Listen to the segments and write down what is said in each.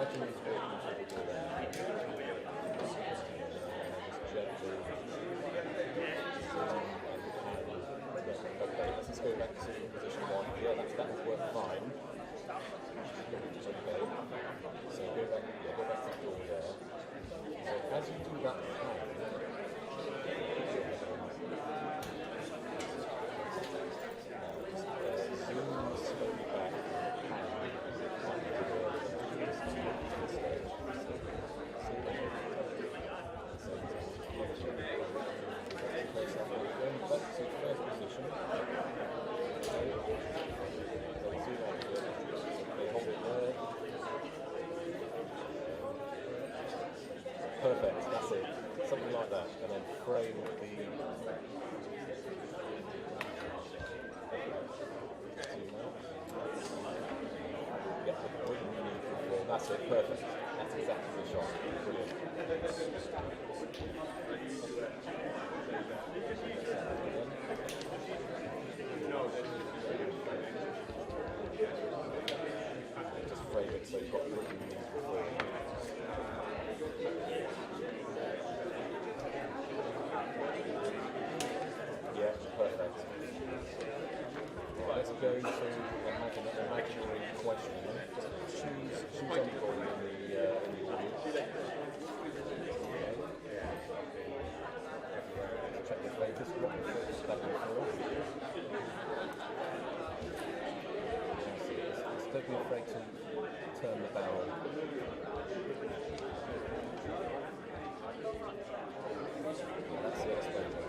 imagine he's walking through the door there. Okay, let's just go back to position 1. Yeah, that will work fine. Okay. So go back to the door there. So as you do that hand, zoom slowly back, hand, back to first position. Perfect, that's it. Something like that, and then frame the. Get the point you need before. That's it, perfect. That's exactly the shot. Brilliant. Just frame it so you've got what you need before. Yeah, perfect. Right, let's go to imaginary question. Just choose anybody in the audience. Check the focus, what the focus is back and forth. Don't be afraid to turn the barrel. Yeah, that's the expectation.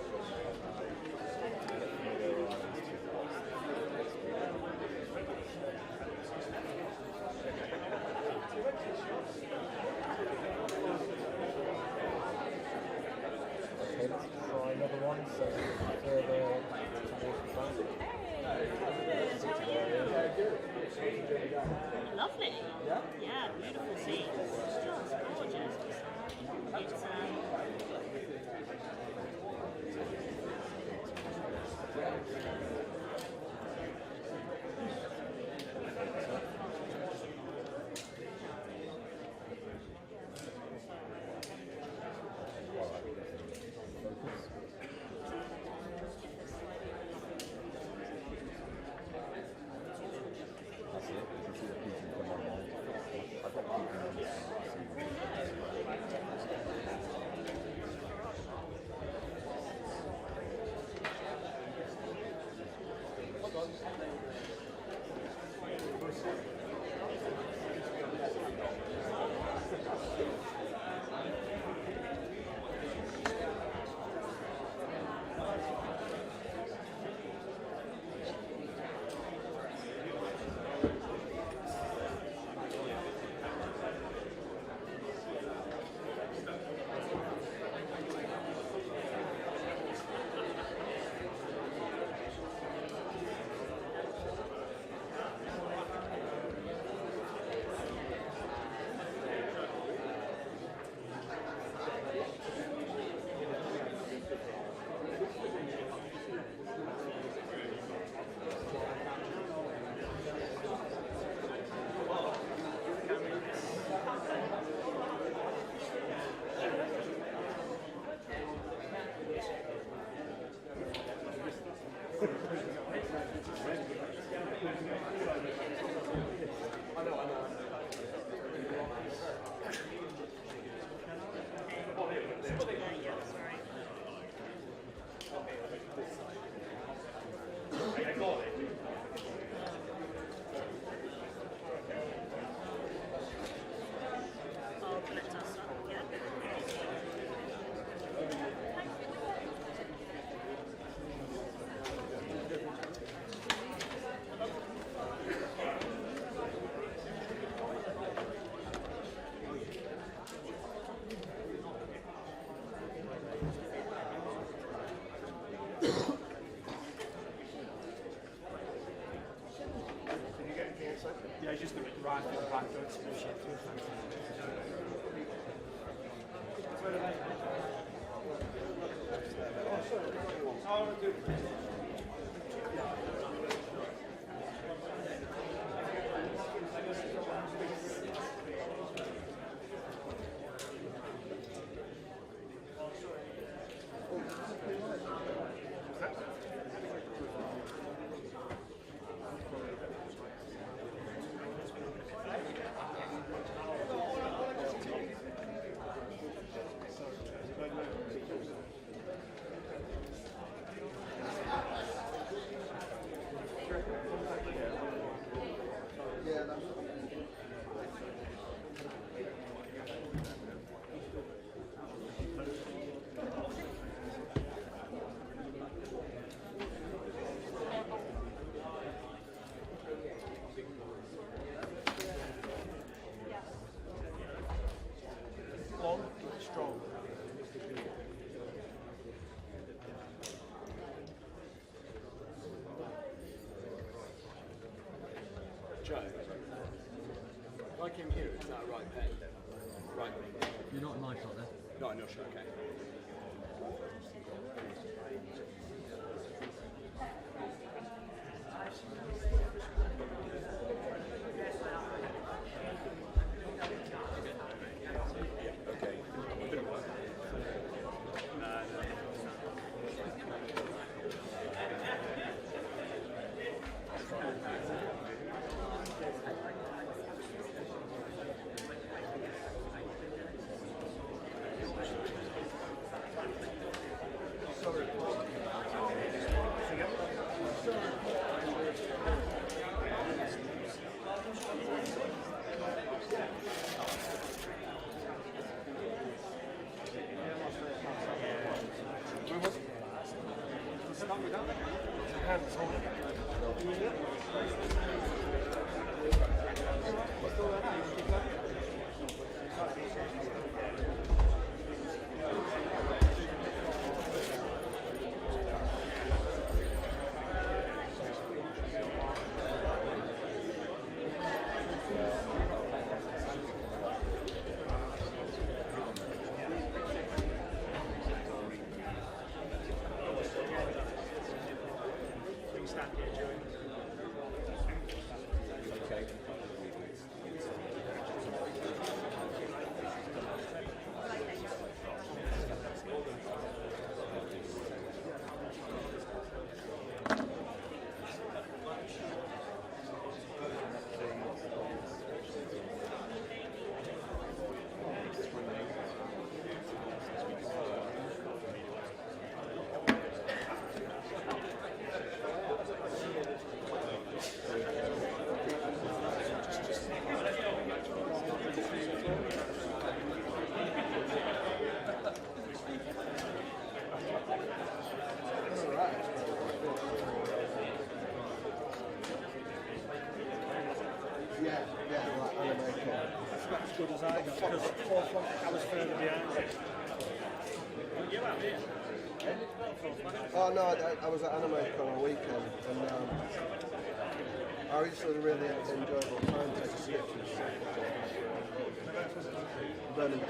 Okay, let's try another one. So further towards the front. Lovely. Yeah, beautiful scene. It's gorgeous. It's Yeah, just the right through the back door to push it through. I came here, is that a right pen? Right. You're not in my shot there. Not in your shot, okay. As good as I got because I was further behind. You have it? Oh no, I was at Anime Con on a weekend and I just had a really enjoyable time taking pictures. Brilliant.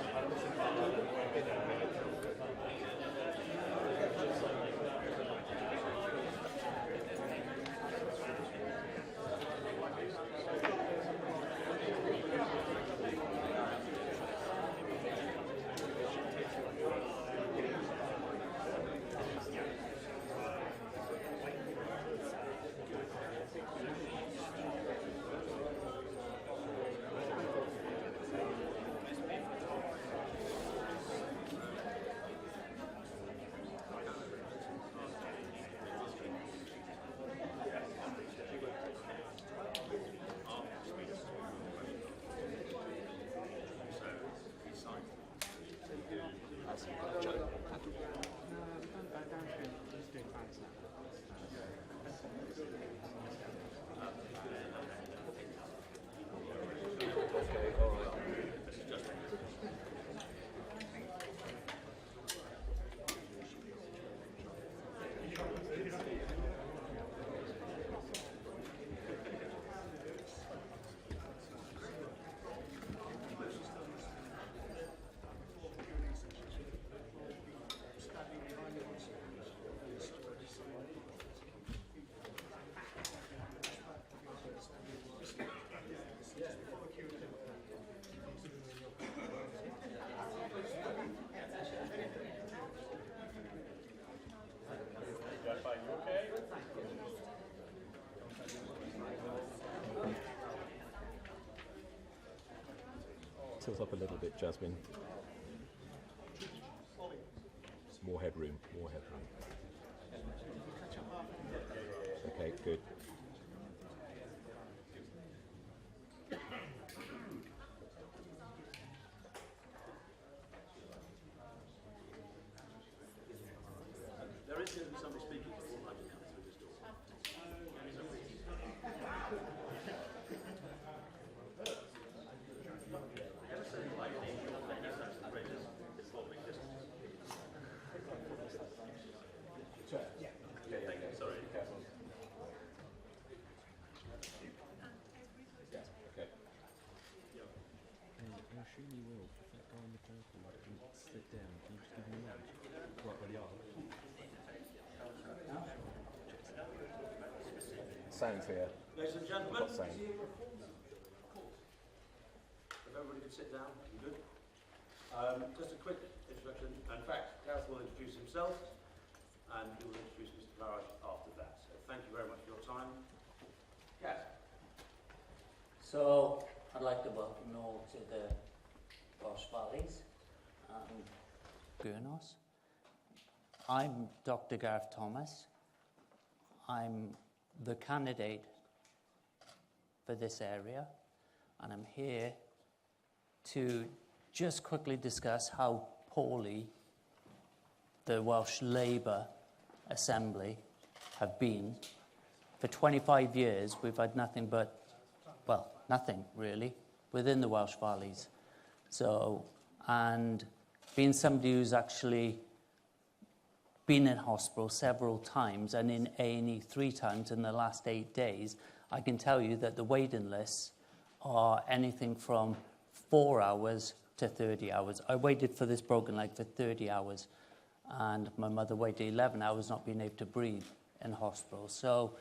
Tilt up a little bit, Jasmine. More headroom, more headroom. Okay, good. There is somebody speaking before I can come through this door. Sounds here. Ladies and gentlemen, What's saying? if everybody could sit down, that'd be good. Just a quick introduction. In fact, Gareth will introduce himself, and he will introduce Mr. Farage after that. So thank you very much for your time. Gareth. So, I'd like to welcome you all to the Welsh Valleys and Gurnos. I'm Dr. Gareth Thomas. I'm the candidate for this area, and I'm here to just quickly discuss how poorly the Welsh Labour Assembly have been. For 25 years, we've had nothing but, well, nothing really, within the Welsh Valleys. So, and being somebody who's actually been in hospital several times and in A&E 3 times in the last 8 days, I can tell you that the waiting lists are anything from 4 hours to 30 hours. I waited for this broken leg for 30 hours, and my mother waited 11 hours not being able to breathe in hospital. So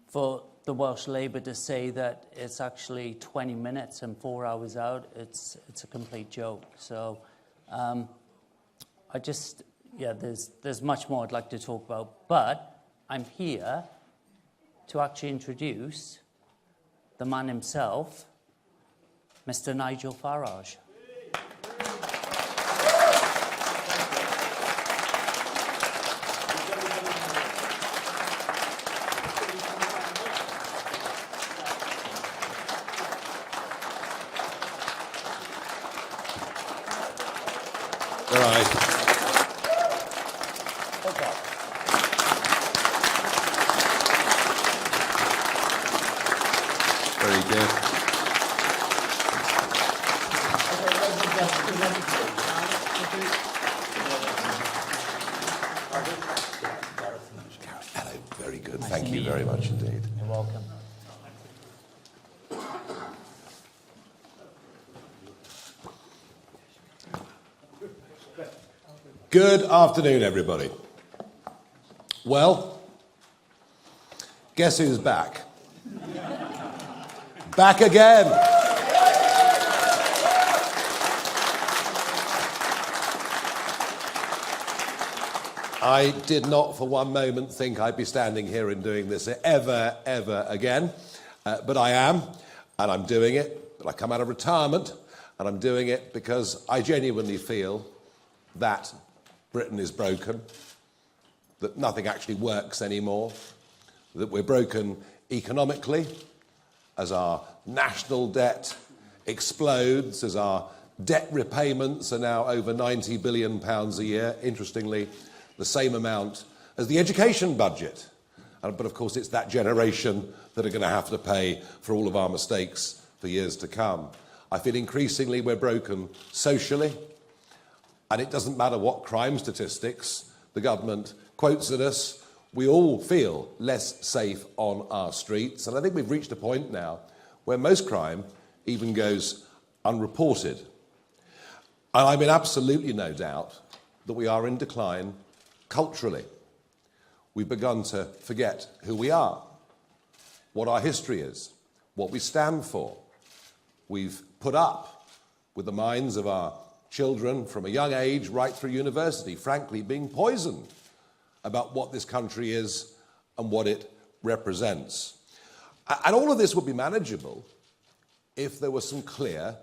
for the Welsh Labour to say that it's actually 20 minutes and 4 hours out, it's a complete joke. So yeah, there's much more I'd like to talk about, but I'm here to actually introduce the man himself, Mr. Nigel Farage. All right. Very good. Hello, very good. Nice Thank to you meet very you. much indeed. You're welcome. Good afternoon, everybody. Well, guess who's back? Back again. I did not for one moment think I'd be standing here and doing this ever again, but I am, and I'm doing it. But I come out of retirement, and I'm doing it because I genuinely feel that Britain is broken, that nothing actually works anymore, that we're broken economically as our national debt explodes, as our debt repayments are now over £90 billion a year, interestingly, the same amount as the education budget. But of course, it's that generation that are going to have to pay for all of our mistakes for years to come. I feel increasingly we're broken socially, and it doesn't matter what crime statistics the government quotes at us, we all feel less safe on our streets. And I think we've reached a point now where most crime even goes unreported. And I'm in absolutely no doubt that we are in decline culturally. We've begun to forget who we are, what our history is, what we stand for. We've put up with the minds of our children from a young age right through university, frankly, being poisoned about what this country is and what it represents. And all of this would be manageable if there were some clear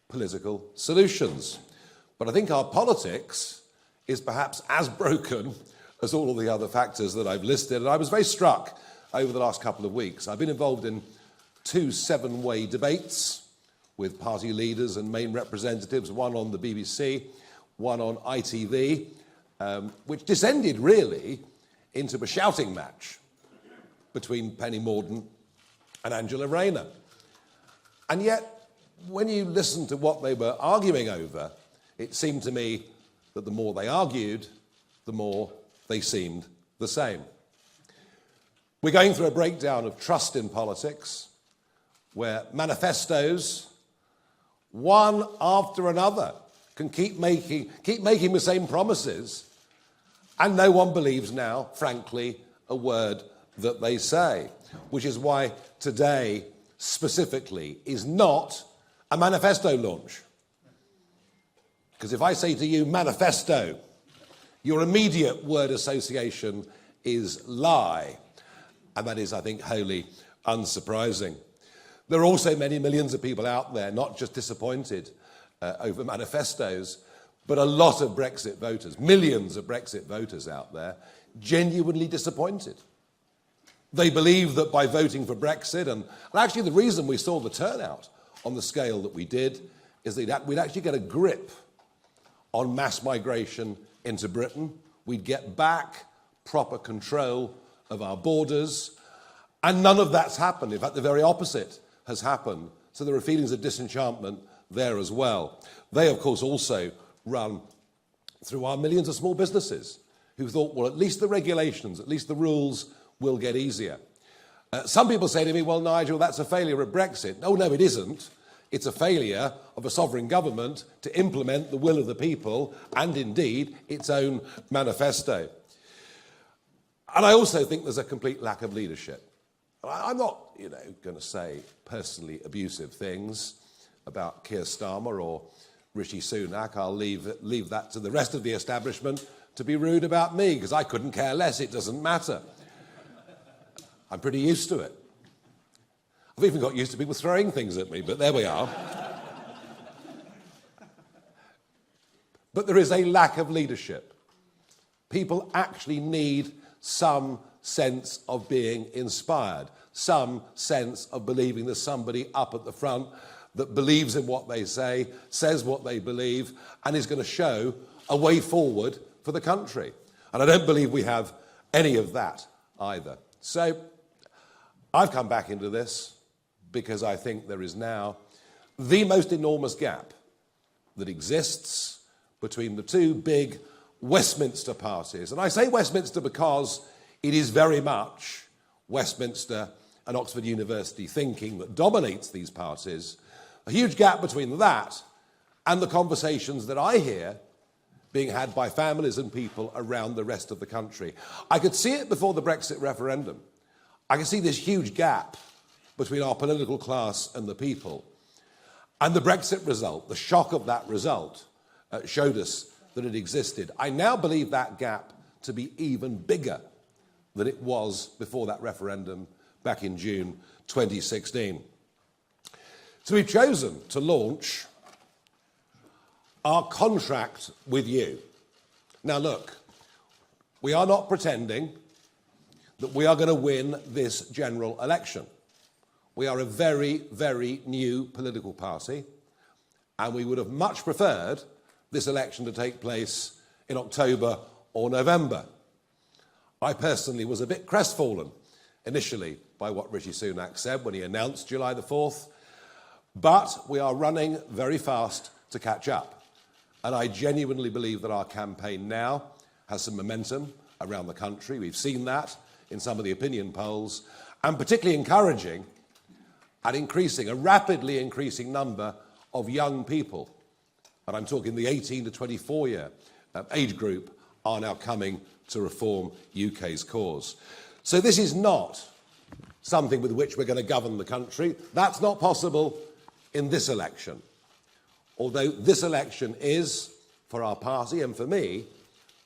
political solutions. But I think our politics is perhaps as broken as all of the other factors that I've listed. And I was very struck over the last couple of weeks. I've been involved in 2 7-way debates with party leaders and main representatives, one on the BBC, one on ITV, which descended really into a shouting match between Penny Mordaunt and Angela Rayner. And yet, when you listen to what they were arguing over, it seemed to me that the more they argued, the more they seemed the same. We're going through a breakdown of trust in politics, where manifestos, one after another, can keep making the same promises, and no one believes now, frankly, a word that they say, which is why today specifically is not a manifesto launch. Because if I say to you manifesto, your immediate word association is lie, and that is, I think, wholly unsurprising. There are also many millions of people out there, not just disappointed over manifestos, but a lot of Brexit voters, millions of Brexit voters out there, genuinely disappointed. They believe that by voting for Brexit, and actually the reason we saw the turnout on the scale that we did is that we'd actually get a grip on mass migration into Britain. We'd get back proper control of our borders, and none of that's happened. In fact, the very opposite has happened. So there are feelings of disenchantment there as well. They, of course, also run through our millions of small businesses who thought, well, at least the regulations, at least the rules will get easier. Some people say to me, well, Nigel, that's a failure of Brexit. No, it isn't. It's a failure of a sovereign government to implement the will of the people and, indeed, its own manifesto. And I also think there's a complete lack of leadership. I'm not, going to say personally abusive things about Keir Starmer or Rishi Sunak. I'll leave that to the rest of the establishment to be rude about me, because I couldn't care less. It doesn't matter. I'm pretty used to it. I've even got used to people throwing things at me, but there we are. But there is a lack of leadership. People actually need some sense of being inspired, some sense of believing there's somebody up at the front that believes in what they say, says what they believe, and is going to show a way forward for the country. And I don't believe we have any of that either. So I've come back into this because I think there is now the most enormous gap that exists between the two big Westminster parties. And I say Westminster because it is very much Westminster and Oxford University thinking that dominates these parties. A huge gap between that and the conversations that I hear being had by families and people around the rest of the country. I could see it before the Brexit referendum. I could see this huge gap between our political class and the people. And the Brexit result, the shock of that result, showed us that it existed. I now believe that gap to be even bigger than it was before that referendum back in June 2016. So we've chosen to launch our contract with you. Now look, we are not pretending that we are going to win this general election. We are a very, very new political party, and we would have much preferred this election to take place in October or November. I personally was a bit crestfallen initially by what Rishi Sunak said when he announced July the 4th, but we are running very fast to catch up. And I genuinely believe that our campaign now has some momentum around the country. We've seen that in some of the opinion polls, and particularly encouraging at a rapidly increasing number of young people, and I'm talking the 18 to 24 year age group, are now coming to reform UK's cause. So this is not something with which we're going to govern the country. That's not possible in this election. Although this election is, for our party and for me,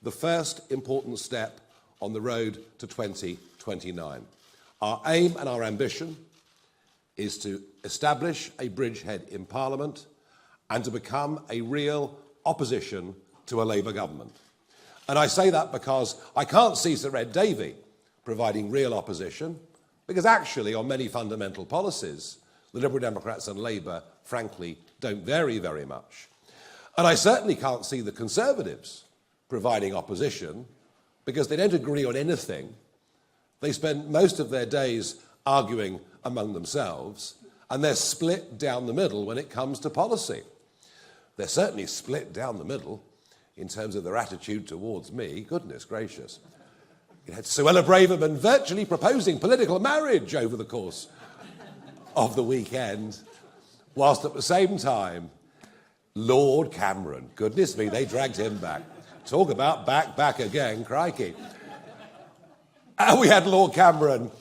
the first important step on the road to 2029. Our aim and our ambition is to establish a bridgehead in Parliament and to become a real opposition to a Labour government. And I say that because I can't see Sir Ed Davey providing real opposition, because actually on many fundamental policies, the Liberal Democrats and Labour, frankly, don't vary very much. And I certainly can't see the Conservatives providing opposition, because they don't agree on anything. They spend most of their days arguing among themselves, and they're split down the middle when it comes to policy. They're certainly split down the middle in terms of their attitude towards me. Goodness gracious. You had Suella Braverman virtually proposing political marriage over the course of the weekend, whilst at the same time Lord Cameron. Goodness me, they dragged him back. Talk about back again, crikey. And we had Lord Cameron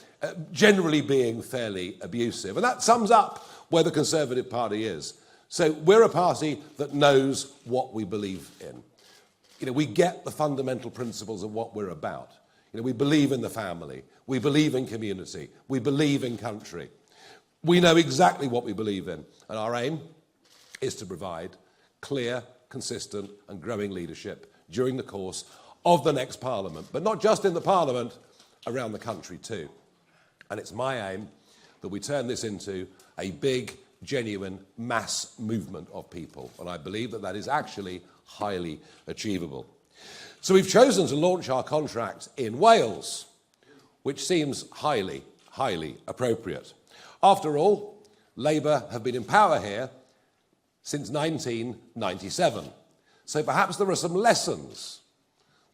generally being fairly abusive. And that sums up where the Conservative Party is. So we're a party that knows what we believe in. You know, we get the fundamental principles of what we're about. You know, we believe in the family. We believe in community. We believe in country. We know exactly what we believe in. And our aim is to provide clear, consistent and growing leadership during the course of the next Parliament. But not just in the Parliament, around the country too. And it's my aim that we turn this into a big, genuine mass movement of people. And I believe that that is actually highly achievable. So we've chosen to launch our contract in Wales, which seems highly, highly appropriate. After all, Labour have been in power here since 1997. So perhaps there are some lessons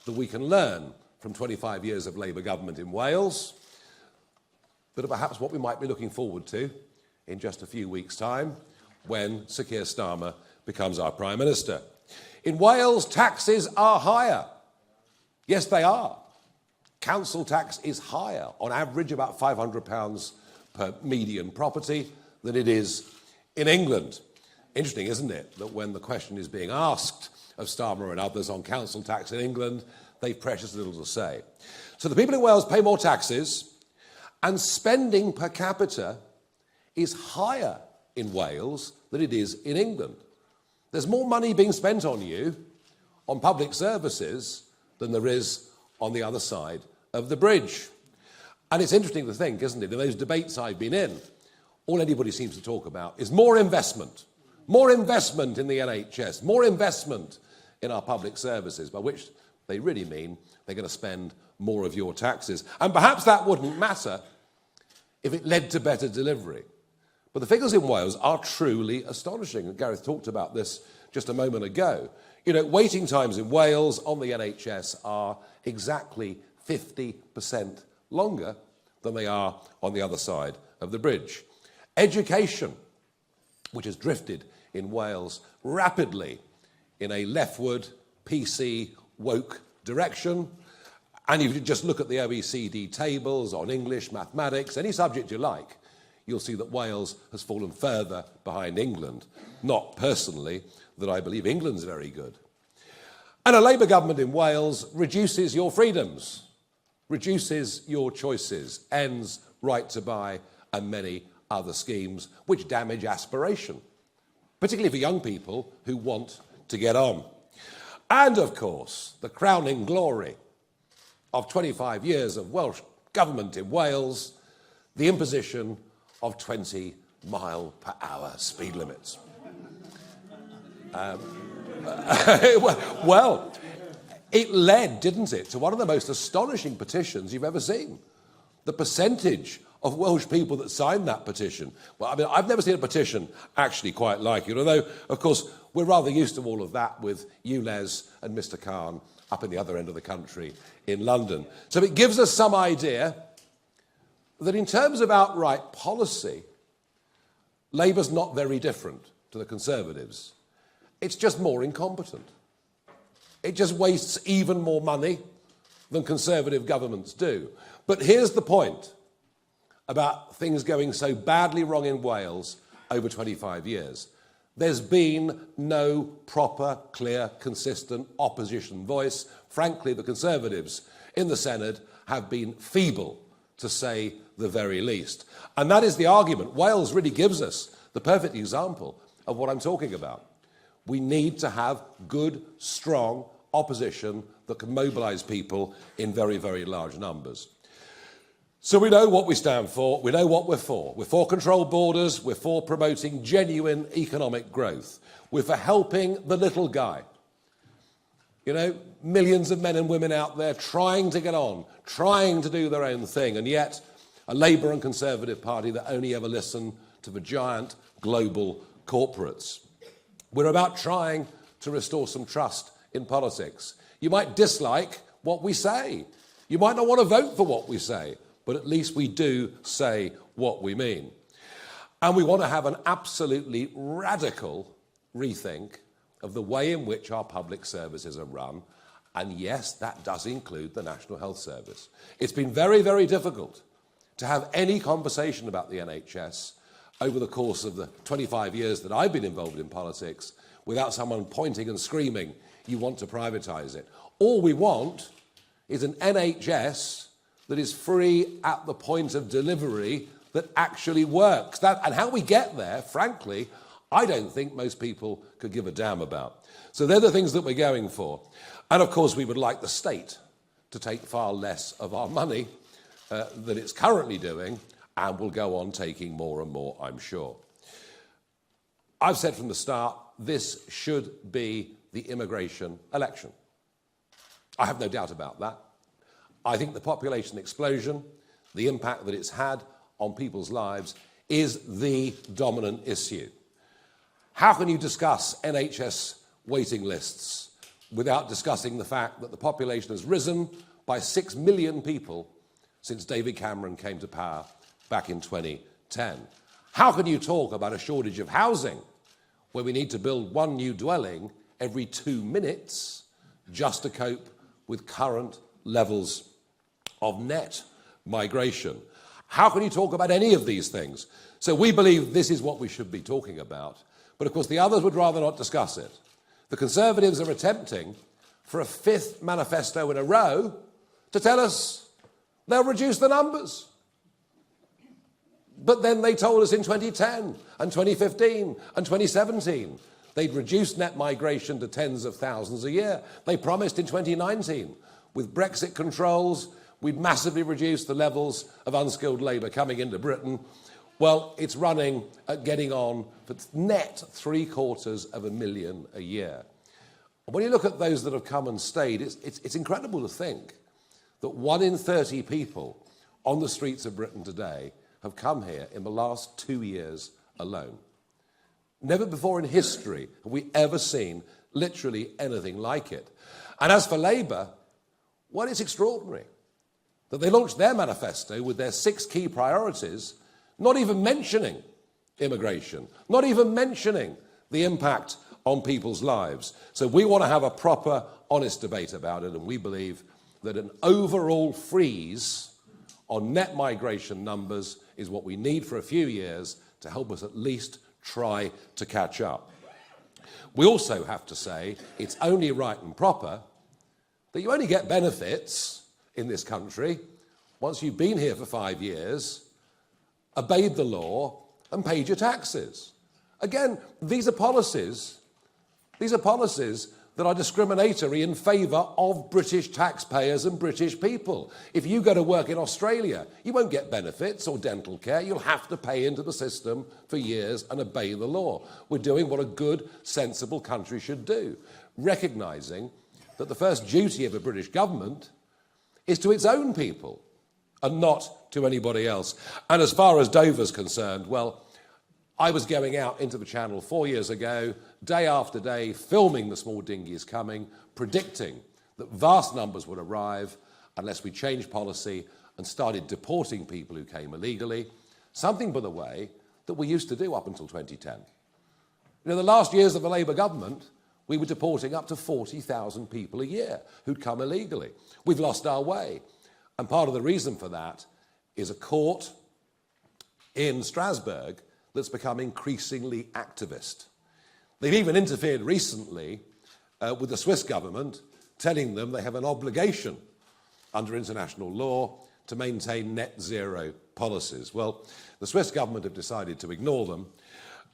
that we can learn from 25 years of Labour government in Wales that are perhaps what we might be looking forward to in just a few weeks' time when Sir Keir Starmer becomes our Prime Minister. In Wales, taxes are higher. Yes, they are. Council tax is higher, on average about £500 per median property, than it is in England. Interesting, isn't it, that when the question is being asked of Starmer and others on council tax in England, they've precious little to say. So the people in Wales pay more taxes, and spending per capita is higher in Wales than it is in England. There's more money being spent on you, on public services, than there is on the other side of the bridge. And it's interesting to think, isn't it, in those debates I've been in, all anybody seems to talk about is more investment in the NHS, more investment in our public services, by which they really mean they're going to spend more of your taxes. And perhaps that wouldn't matter if it led to better delivery. But the figures in Wales are truly astonishing. And Gareth talked about this just a moment ago. You know, waiting times in Wales on the NHS are exactly 50% longer than they are on the other side of the bridge. Education, which has drifted in Wales rapidly in a leftward, PC, woke direction. And if you just look at the OECD tables on English, mathematics, any subject you like, you'll see that Wales has fallen further behind England. Not personally that I believe England's very good. And a Labour government in Wales reduces your freedoms, reduces your choices, ends right to buy and many other schemes which damage aspiration, particularly for young people who want to get on. And of course, the crowning glory of 25 years of Welsh government in Wales, the imposition of 20-mile-per-hour speed limits. Well, it led, didn't it, to one of the most astonishing petitions you've ever seen. The percentage of Welsh people that signed that petition. Well, I mean, I've never seen a petition actually quite like it, although, of course, we're rather used to all of that with you, Les, and Mr. Khan up in the other end of the country in London. So it gives us some idea that in terms of outright policy, Labour's not very different to the Conservatives. It's just more incompetent. It just wastes even more money than Conservative governments do. But here's the point about things going so badly wrong in Wales over 25 years. There's been no proper, clear, consistent opposition voice. Frankly, the Conservatives in the Senate have been feeble, to say the very least. And that is the argument. Wales really gives us the perfect example of what I'm talking about. We need to have good, strong opposition that can mobilise people in very, very large numbers. So we know what we stand for, we know what we're for. We're for controlled borders, we're for promoting genuine economic growth. We're for helping the little guy. You know, millions of men and women out there trying to get on, trying to do their own thing, and yet a Labour and Conservative party that only ever listen to the giant global corporates. We're about trying to restore some trust in politics. You might dislike what we say. You might not want to vote for what we say, but at least we do say what we mean. And we want to have an absolutely radical rethink of the way in which our public services are run. And yes, that does include the National Health Service. It's been very, very difficult to have any conversation about the NHS over the course of the 25 years that I've been involved in politics without someone pointing and screaming, you want to privatise it. All we want is an NHS that is free at the point of delivery that actually works. And how we get there, frankly, I don't think most people could give a damn about. So they're the things that we're going for. And of course, we would like the state to take far less of our money than it's currently doing, and will go on taking more and more, I'm sure. I've said from the start, this should be the immigration election. I have no doubt about that. I think the population explosion, the impact that it's had on people's lives, is the dominant issue. How can you discuss NHS waiting lists without discussing the fact that the population has risen by 6 million people since David Cameron came to power back in 2010? How can you talk about a shortage of housing where we need to build one new dwelling every 2 minutes just to cope with current levels of net migration? How can you talk about any of these things? So we believe this is what we should be talking about. But of course the others would rather not discuss it. The Conservatives are attempting for a 5th manifesto in a row to tell us they'll reduce the numbers. But then they told us in 2010 and 2015 and 2017 they'd reduce net migration to tens of thousands a year. They promised in 2019, with Brexit controls, we'd massively reduce the levels of unskilled labour coming into Britain. Well, it's running at getting on for net 750,000 a year. And when you look at those that have come and stayed, it's incredible to think that 1 in 30 people on the streets of Britain today have come here in the last 2 years alone. Never before in history have we ever seen literally anything like it. And as for Labour, well, it's extraordinary that they launched their manifesto with their 6 key priorities, not even mentioning immigration, not even mentioning the impact on people's lives. So we want to have a proper, honest debate about it, and we believe that an overall freeze on net migration numbers is what we need for a few years to help us at least try to catch up. We also have to say it's only right and proper that you only get benefits in this country once you've been here for 5 years, obeyed the law and paid your taxes. Again, these are policies that are discriminatory in favour of British taxpayers and British people. If you go to work in Australia, you won't get benefits or dental care. You'll have to pay into the system for years and obey the law. We're doing what a good, sensible country should do, recognising that the first duty of a British government is to its own people and not to anybody else. And as far as Dover's concerned, well, I was going out into the Channel 4 years ago, day after day, filming the small dinghies coming, predicting that vast numbers would arrive unless we changed policy and started deporting people who came illegally, something, by the way, that we used to do up until 2010. You know, the last years of the Labour government, we were deporting up to 40,000 people a year who'd come illegally. We've lost our way. And part of the reason for that is a court in Strasbourg that's become increasingly activist. They've even interfered recently with the Swiss government, telling them they have an obligation under international law to maintain net zero policies. Well, the Swiss government have decided to ignore them,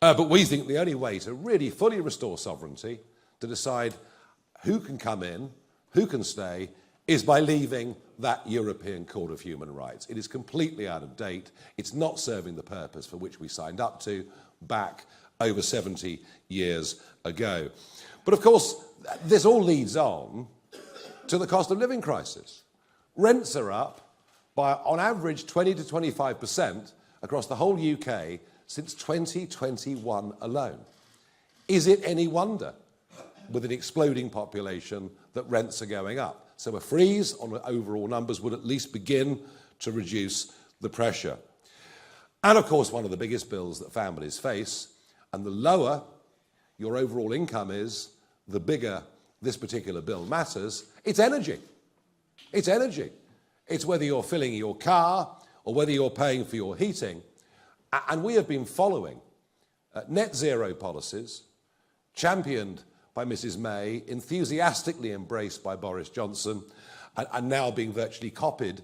but we think the only way to really fully restore sovereignty, to decide who can come in, who can stay, is by leaving that European Court of Human Rights. It is completely out of date. It's not serving the purpose for which we signed up to back over 70 years ago. But of course, this all leads on to the cost of living crisis. Rents are up by, on average, 20 to 25% across the whole UK since 2021 alone. Is it any wonder, with an exploding population, that rents are going up? So a freeze on overall numbers would at least begin to reduce the pressure. And of course, one of the biggest bills that families face, and the lower your overall income is, the bigger this particular bill matters, it's energy. It's energy. It's whether you're filling your car or whether you're paying for your heating. And we have been following net zero policies championed by Mrs. May, enthusiastically embraced by Boris Johnson, and now being virtually copied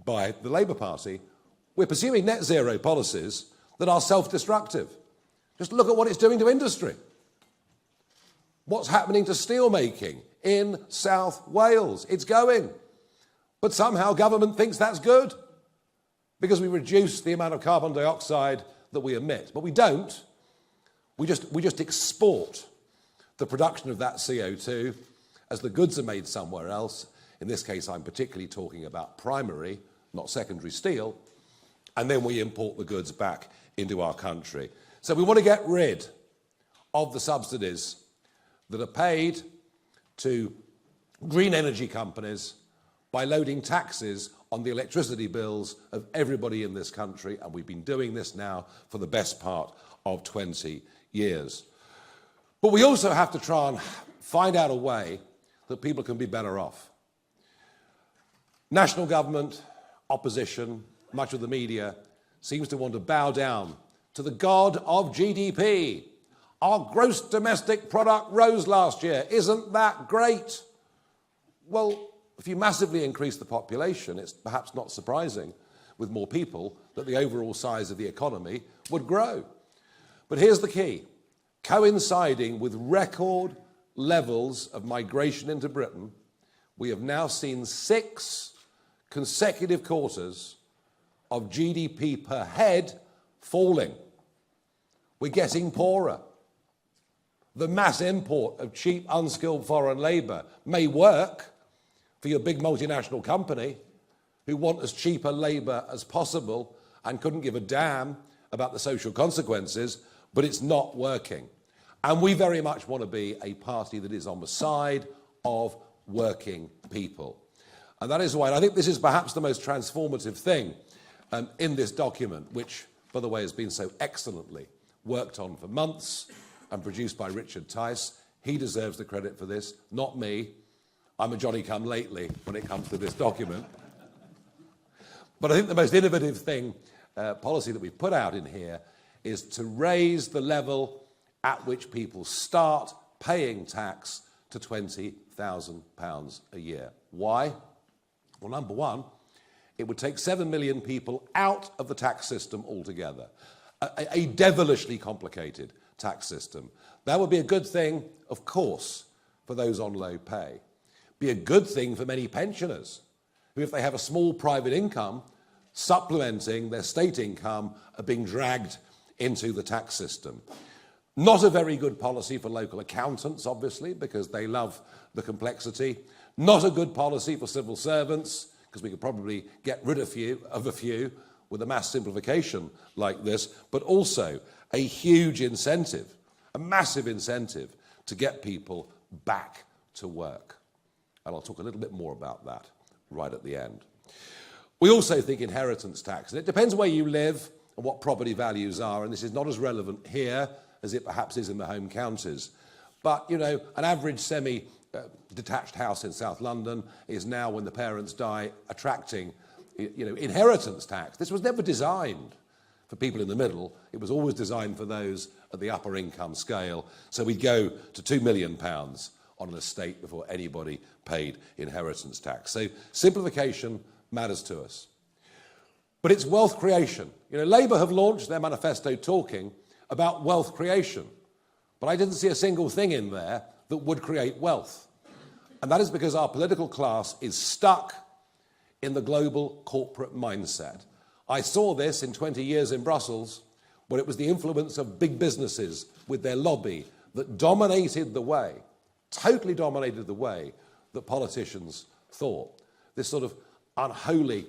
by the Labour Party. We're pursuing net zero policies that are self-destructive. Just look at what it's doing to industry. What's happening to steel making in South Wales? It's going. But somehow government thinks that's good because we reduce the amount of carbon dioxide that we emit. But we don't. We just export the production of that CO2 as the goods are made somewhere else. In this case, I'm particularly talking about primary, not secondary steel. And then we import the goods back into our country. So we want to get rid of the subsidies that are paid to green energy companies by loading taxes on the electricity bills of everybody in this country, and we've been doing this now for the best part of 20 years. But we also have to try and find out a way that people can be better off. National government, opposition, much of the media seems to want to bow down to the god of GDP. Our gross domestic product rose last year. Isn't that great? Well, if you massively increase the population, it's perhaps not surprising, with more people, that the overall size of the economy would grow. But here's the key. Coinciding with record levels of migration into Britain, we have now seen 6 consecutive quarters of GDP per head falling. We're getting poorer. The mass import of cheap, unskilled foreign labour may work for your big multinational company who want as cheap a labour as possible and couldn't give a damn about the social consequences, but it's not working. And we very much want to be a party that is on the side of working people. And that is why, and I think this is perhaps the most transformative thing in this document, which, by the way, has been so excellently worked on for months and produced by Richard Tice. He deserves the credit for this, not me. I'm a Johnny-come-lately when it comes to this document. But I think the most innovative thing, policy that we've put out in here, is to raise the level at which people start paying tax to £20,000 a year. Why? Well, number one, it would take 7 million people out of the tax system altogether. A devilishly complicated tax system. That would be a good thing, of course, for those on low pay. Be a good thing for many pensioners who, if they have a small private income, supplementing their state income, are being dragged into the tax system. Not a very good policy for local accountants, obviously, because they love the complexity. Not a good policy for civil servants, because we could probably get rid of a few with a mass simplification like this, but also a huge incentive, a massive incentive to get people back to work. And I'll talk a little bit more about that right at the end. We also think inheritance tax, and it depends where you live and what property values are, and this is not as relevant here as it perhaps is in the home counties. But, you know, an average semi-detached house in South London is now, when the parents die, attracting, you know, inheritance tax. This was never designed for people in the middle. It was always designed for those at the upper income scale. So we'd go to £2 million on an estate before anybody paid inheritance tax. So simplification matters to us. But it's wealth creation. You know, Labour have launched their manifesto talking about wealth creation. But I didn't see a single thing in there that would create wealth. And that is because our political class is stuck in the global corporate mindset. I saw this in 20 years in Brussels, where it was the influence of big businesses with their lobby that dominated the way, totally dominated the way that politicians thought. This sort of unholy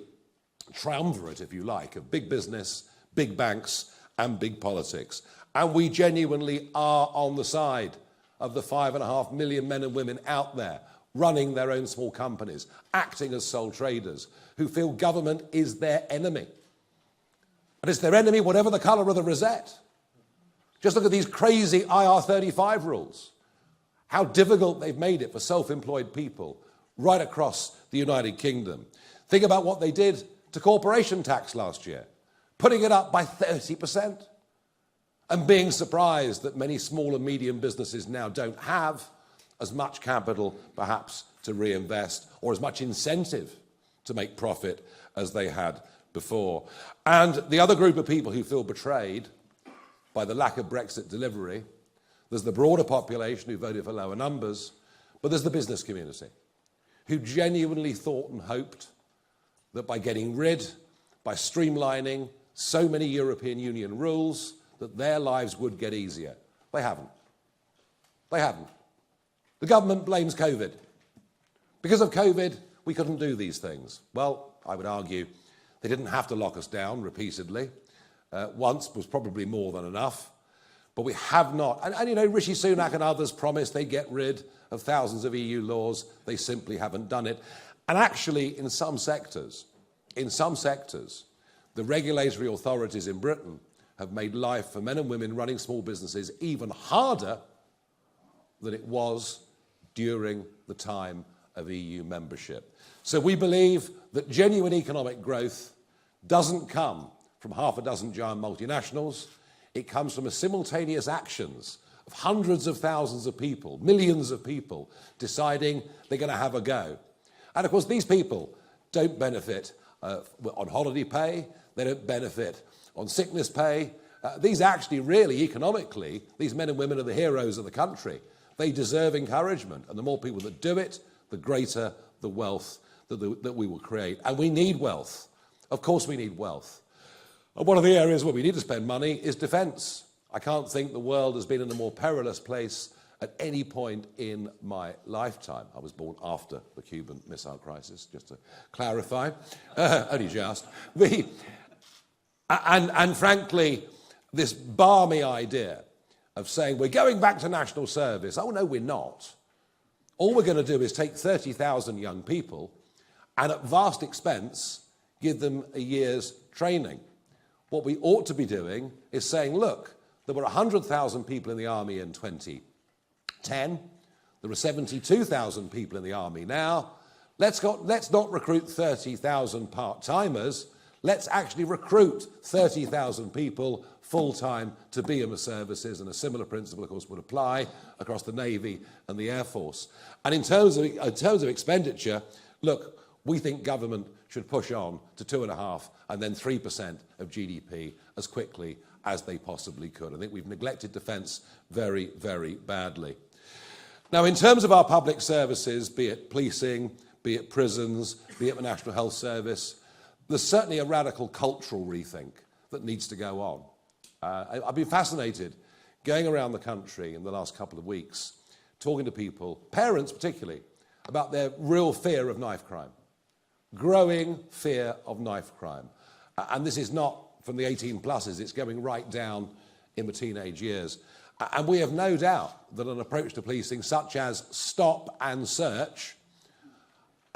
triumvirate, if you like, of big business, big banks, and big politics. And we genuinely are on the side of the 5.5 million men and women out there running their own small companies, acting as sole traders, who feel government is their enemy. And it's their enemy whatever the colour of the rosette. Just look at these crazy IR35 rules. how difficult they've made it for self-employed people right across the United Kingdom. Think about what they did to corporation tax last year, putting it up by 30%, and being surprised that many small and medium businesses now don't have as much capital perhaps to reinvest or as much incentive to make profit as they had before. And the other group of people who feel betrayed by the lack of Brexit delivery, there's the broader population who voted for lower numbers, but there's the business community who genuinely thought and hoped that by getting rid, by streamlining so many European Union rules, that their lives would get easier. They haven't. They haven't. The government blames COVID. Because of COVID, we couldn't do these things. Well, I would argue they didn't have to lock us down repeatedly. Once was probably more than enough. But we have not. And you know, Rishi Sunak and others promised they'd get rid of thousands of EU laws. They simply haven't done it. And actually, in some sectors, the regulatory authorities in Britain have made life for men and women running small businesses even harder than it was during the time of EU membership. So we believe that genuine economic growth doesn't come from half a dozen giant multinationals. It comes from the simultaneous actions of hundreds of thousands of people, millions of people, deciding they're going to have a go. And of course, these people don't benefit on holiday pay. They don't benefit on sickness pay. These actually really, economically, these men and women are the heroes of the country. They deserve encouragement. And the more people that do it, the greater the wealth that we will create. And we need wealth. Of course we need wealth. And one of the areas where we need to spend money is defence. I can't think the world has been in a more perilous place at any point in my lifetime. I was born after the Cuban Missile Crisis, just to clarify. Only just. And frankly, this balmy idea of saying we're going back to national service. Oh, no, we're not. All we're going to do is take 30,000 young people and at vast expense give them a year's training. What we ought to be doing is saying, look, there were 100,000 people in the army in 2010. There are 72,000 people in the army now. Let's not recruit 30,000 part-timers. Let's actually recruit 30,000 people full-time to be in the services, and a similar principle, of course, would apply across the Navy and the Air Force. And in terms of expenditure, look, we think government should push on to 2.5% and then 3% of GDP as quickly as they possibly could. I think we've neglected defence very, very badly. Now, in terms of our public services, be it policing, be it prisons, be it the National Health Service, there's certainly a radical cultural rethink that needs to go on. I've been fascinated going around the country in the last couple of weeks, talking to people, parents particularly, about their real fear of knife crime, growing fear of knife crime. And this is not from the 18 pluses, it's going right down in the teenage years. And we have no doubt that an approach to policing such as stop and search,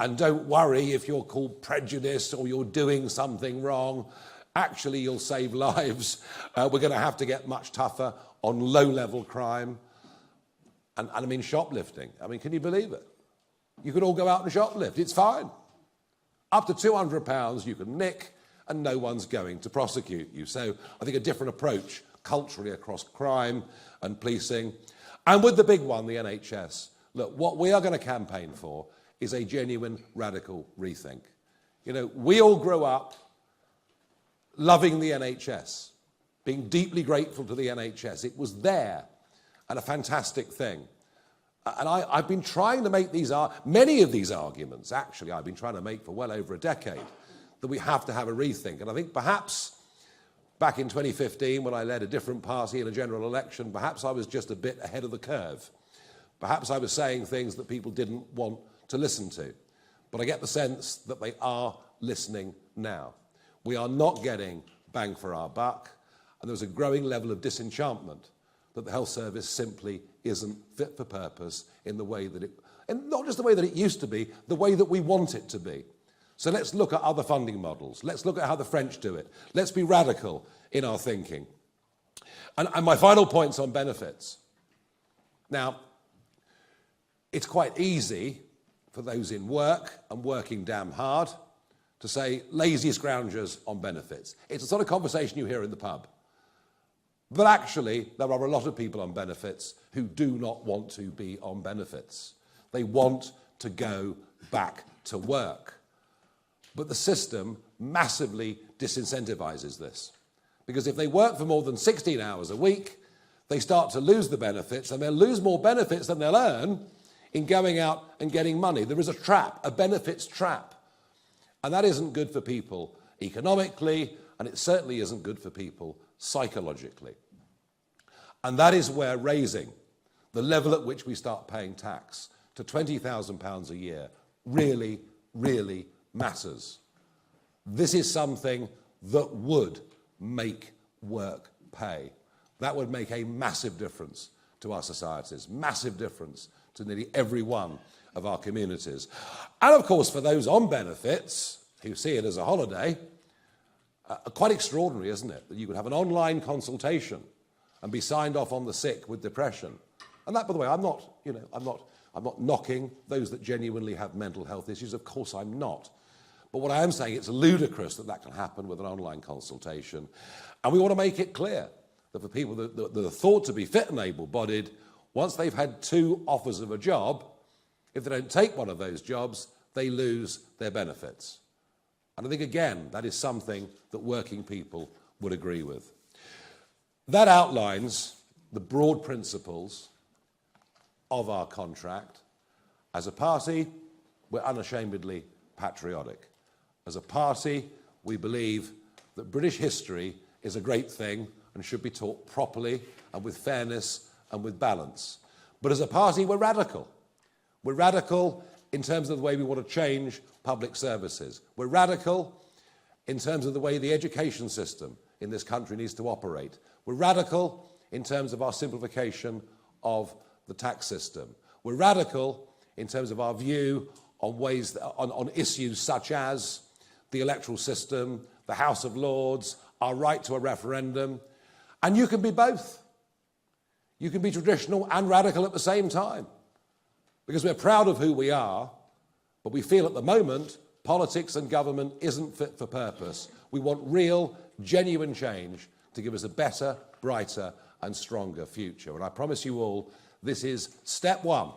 and don't worry if you're called prejudiced or you're doing something wrong, actually you'll save lives. We're going to have to get much tougher on low-level crime. And I mean shoplifting. I mean, can you believe it? You could all go out and shoplift. It's fine. Up to £200 you can nick and no one's going to prosecute you. So I think a different approach culturally across crime and policing. And with the big one, the NHS. Look, what we are going to campaign for is a genuine radical rethink. You know, we all grew up loving the NHS, being deeply grateful to the NHS. It was there and a fantastic thing. And I've been trying to make many of these arguments, actually, I've been trying to make for well over a decade, that we have to have a rethink. And I think perhaps back in 2015, when I led a different party in a general election, perhaps I was just a bit ahead of the curve. Perhaps I was saying things that people didn't want to listen to. But I get the sense that they are listening now. We are not getting bang for our buck, and there's a growing level of disenchantment that the health service simply isn't fit for purpose in the way that and not just the way that it used to be, the way that we want it to be. So let's look at other funding models. Let's look at how the French do it. Let's be radical in our thinking. And my final point's on benefits. Now, It's quite easy for those in work and working damn hard to say lazy scroungers on benefits. It's the sort of conversation you hear in the pub. But actually, there are a lot of people on benefits who do not want to be on benefits. They want to go back to work. But the system massively disincentivizes this. Because if they work for more than 16 hours a week, they start to lose the benefits, and they'll lose more benefits than they'll earn in going out and getting money. There is a trap, a benefits trap. And that isn't good for people economically, and it certainly isn't good for people psychologically. And that is where raising the level at which we start paying tax to £20,000 a year really, really matters. This is something that would make work pay. That would make a massive difference to our societies, massive difference to nearly every one of our communities. And of course, for those on benefits who see it as a holiday, quite extraordinary, isn't it? That you could have an online consultation and be signed off on the sick with depression. And that, by the way, I'm not knocking those that genuinely have mental health issues. Of course I'm not. But what I am saying, it's ludicrous that that can happen with an online consultation. And we want to make it clear that for people that are thought to be fit and able-bodied, once they've had 2 offers of a job, if they don't take one of those jobs, they lose their benefits. And I think, again, that is something that working people would agree with. That outlines the broad principles of our contract. As a party, we're unashamedly patriotic. As a party, we believe that British history is a great thing and should be taught properly and with fairness and with balance. But as a party, we're radical. We're radical in terms of the way we want to change public services. We're radical in terms of the way the education system in this country needs to operate. We're radical in terms of our simplification of the tax system. We're radical in terms of our view on issues such as the electoral system, the House of Lords, our right to a referendum. And you can be both. You can be traditional and radical at the same time. Because we're proud of who we are, but we feel at the moment politics and government isn't fit for purpose. We want real, genuine change to give us a better, brighter and stronger future. And I promise you all, this is step one.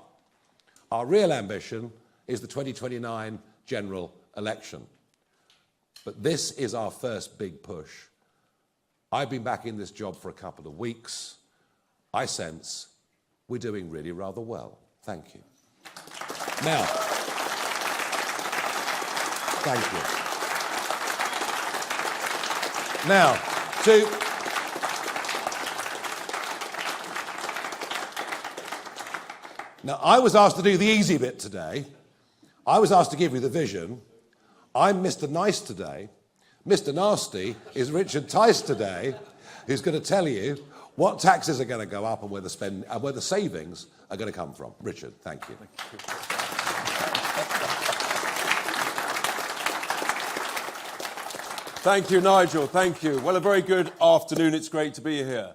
Our real ambition is the 2029 general election. But this is our first big push. I've been back in this job for a couple of weeks. I sense we're doing really rather well. Thank you. Now, thank you. Now, Now, I was asked to do the easy bit today. I was asked to give you the vision. I'm Mr. Nice today. Mr. Nasty is Richard Tice today, who's going to tell you what taxes are going to go up and where the savings are going to come from. Richard, thank you. Thank you, Nigel. Thank you. Well, a very good afternoon. It's great to be here.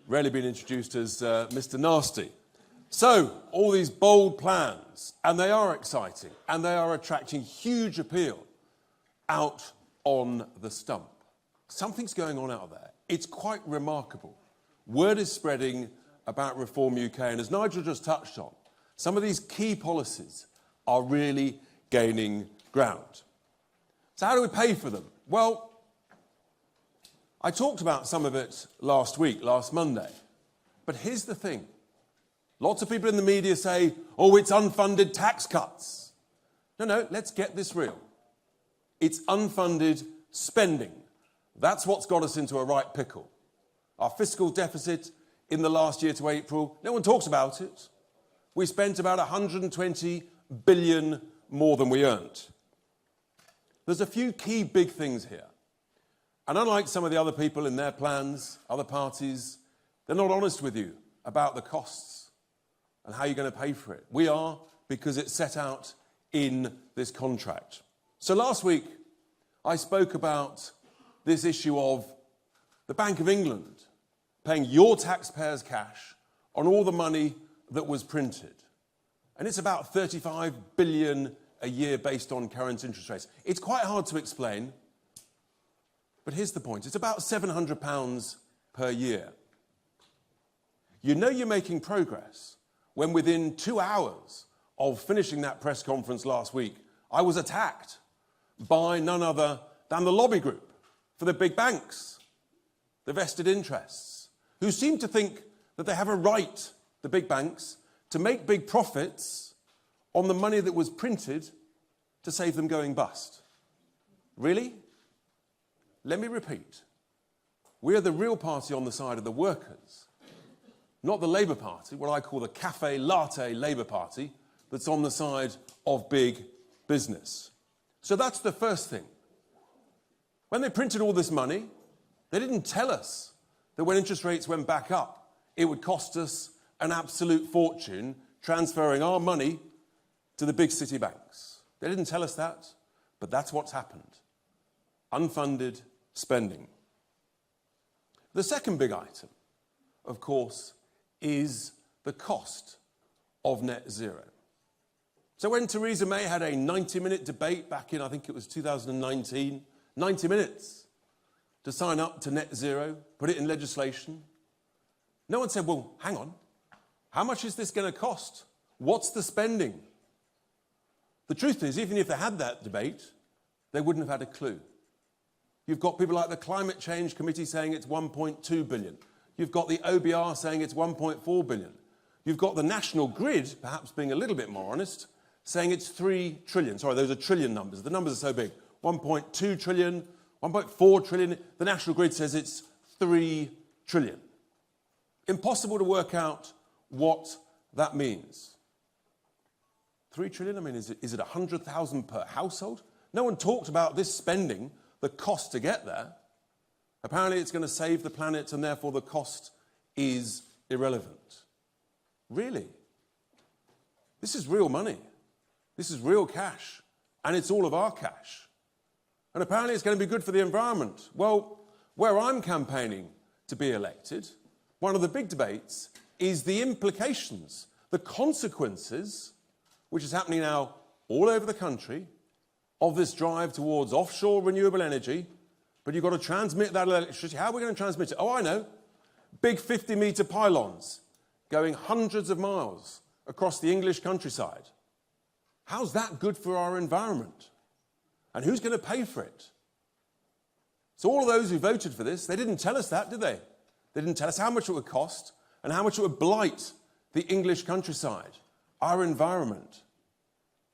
Rarely been introduced as Mr. Nasty. So, all these bold plans, and they are exciting, and they are attracting huge appeal out on the stump. Something's going on out there. It's quite remarkable. Word is spreading about Reform UK, and as Nigel just touched on, some of these key policies are really gaining ground. So how do we pay for them? Well, I talked about some of it last Monday, but here's the thing. Lots of people in the media say, oh, it's unfunded tax cuts. No, let's get this real. It's unfunded spending. That's what's got us into a right pickle. Our fiscal deficit in the last year to April, no one talks about it. We spent about 120 billion more than we earned. There's a few key big things here. And unlike some of the other people in their plans, other parties, they're not honest with you about the costs and how you're going to pay for it. We are, because it's set out in this contract. So last week, I spoke about this issue of the Bank of England paying your taxpayers' cash on all the money that was printed. and it's about 35 billion a year based on current interest rates. It's quite hard to explain, but here's the point. It's about £700 per year. You know you're making progress when within 2 hours of finishing that press conference last week, I was attacked by none other than the lobby group for the big banks, the vested interests, who seem to think that they have a right, the big banks, to make big profits on the money that was printed to save them going bust. Really? Let me repeat. We are the real party on the side of the workers, not the Labour Party, what I call the cafe latte Labour Party, that's on the side of big business. So that's the first thing. When they printed all this money, they didn't tell us that when interest rates went back up, it would cost us an absolute fortune transferring our money to the big city banks. They didn't tell us that, but that's what's happened. Unfunded spending. The second big item, of course, is the cost of net zero. So when Theresa May had a 90-minute debate back in, I think it was 2019, 90 minutes to sign up to net zero, put it in legislation, no one said, well, hang on, how much is this going to cost? What's the spending? The truth is, even if they had that debate, they wouldn't have had a clue. You've got people like the Climate Change Committee saying it's 1.2 billion. You've got the OBR saying it's 1.4 billion. You've got the National Grid, perhaps being a little bit more honest, saying it's 3 trillion. Sorry, those are trillion numbers. The numbers are so big. 1.2 trillion, 1.4 trillion. The National Grid says it's 3 trillion. Impossible to work out what that means. 3 trillion? I mean, is it 100,000 per household? No one talked about this spending, the cost to get there. Apparently it's going to save the planet and therefore the cost is irrelevant. Really? This is real money. This is real cash. And it's all of our cash. And apparently it's going to be good for the environment. Well, where I'm campaigning to be elected, one of the big debates is the implications, the consequences, which is happening now all over the country, of this drive towards offshore renewable energy, but you've got to transmit that electricity. How are we going to transmit it? Oh, I know. Big 50-metre pylons going hundreds of miles across the English countryside. How's that good for our environment? And who's going to pay for it? So all of those who voted for this, they didn't tell us that, did they? They didn't tell us how much it would cost and how much it would blight the English countryside, our environment.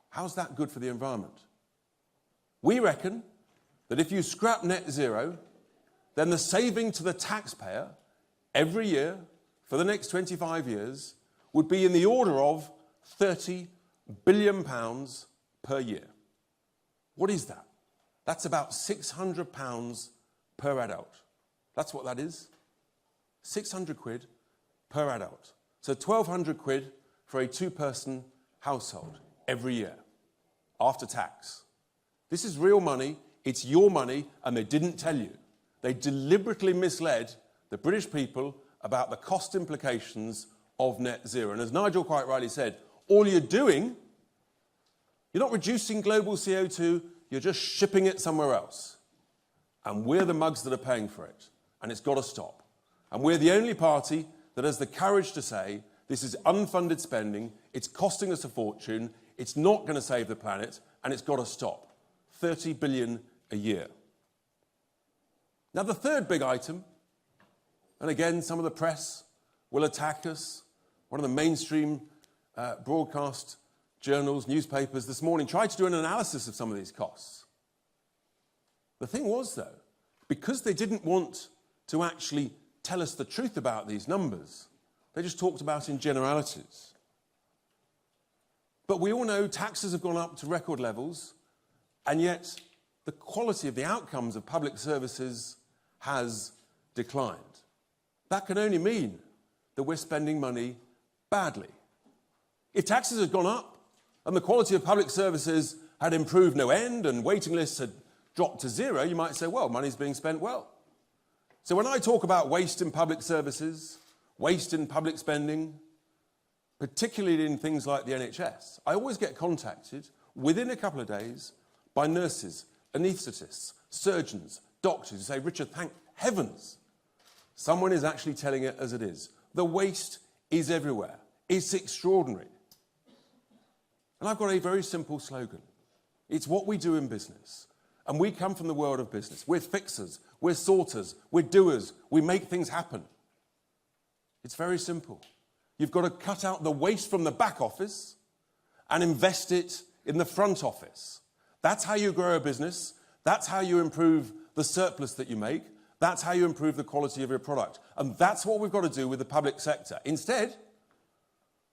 How's that good for the environment? We reckon that if you scrap net zero, then the saving to the taxpayer every year for the next 25 years would be in the order of £30 billion per year. What is that? That's about £600 per adult. That's what that is. 600 quid per adult. So 1,200 quid for a two-person household every year, after tax. This is real money, it's your money, and they didn't tell you. They deliberately misled the British people about the cost implications of net zero. And as Nigel quite rightly said, all you're doing, you're not reducing global CO2, you're just shipping it somewhere else. And we're the mugs that are paying for it. And it's got to stop. And we're the only party that has the courage to say, this is unfunded spending, it's costing us a fortune, it's not going to save the planet, and it's got to stop. 30 billion a year. Now the third big item, and again some of the press will attack us, one of the mainstream broadcast journals, newspapers this morning tried to do an analysis of some of these costs. The thing was though, because they didn't want to actually tell us the truth about these numbers, they just talked about in generalities. But we all know taxes have gone up to record levels, and yet the quality of the outcomes of public services has declined. That can only mean that we're spending money badly. If taxes had gone up and the quality of public services had improved no end and waiting lists had dropped to zero, you might say, well, money's being spent well. So when I talk about waste in public services, waste in public spending, particularly in things like the NHS, I always get contacted within a couple of days by nurses, anaesthetists, surgeons, doctors who say, Richard, thank heavens, someone is actually telling it as it is. The waste is everywhere. It's extraordinary. And I've got a very simple slogan. It's what we do in business. And we come from the world of business. We're fixers, we're sorters, we're doers, we make things happen. It's very simple. You've got to cut out the waste from the back office and invest it in the front office. That's how you grow a business. That's how you improve the surplus that you make. That's how you improve the quality of your product. And that's what we've got to do with the public sector. Instead,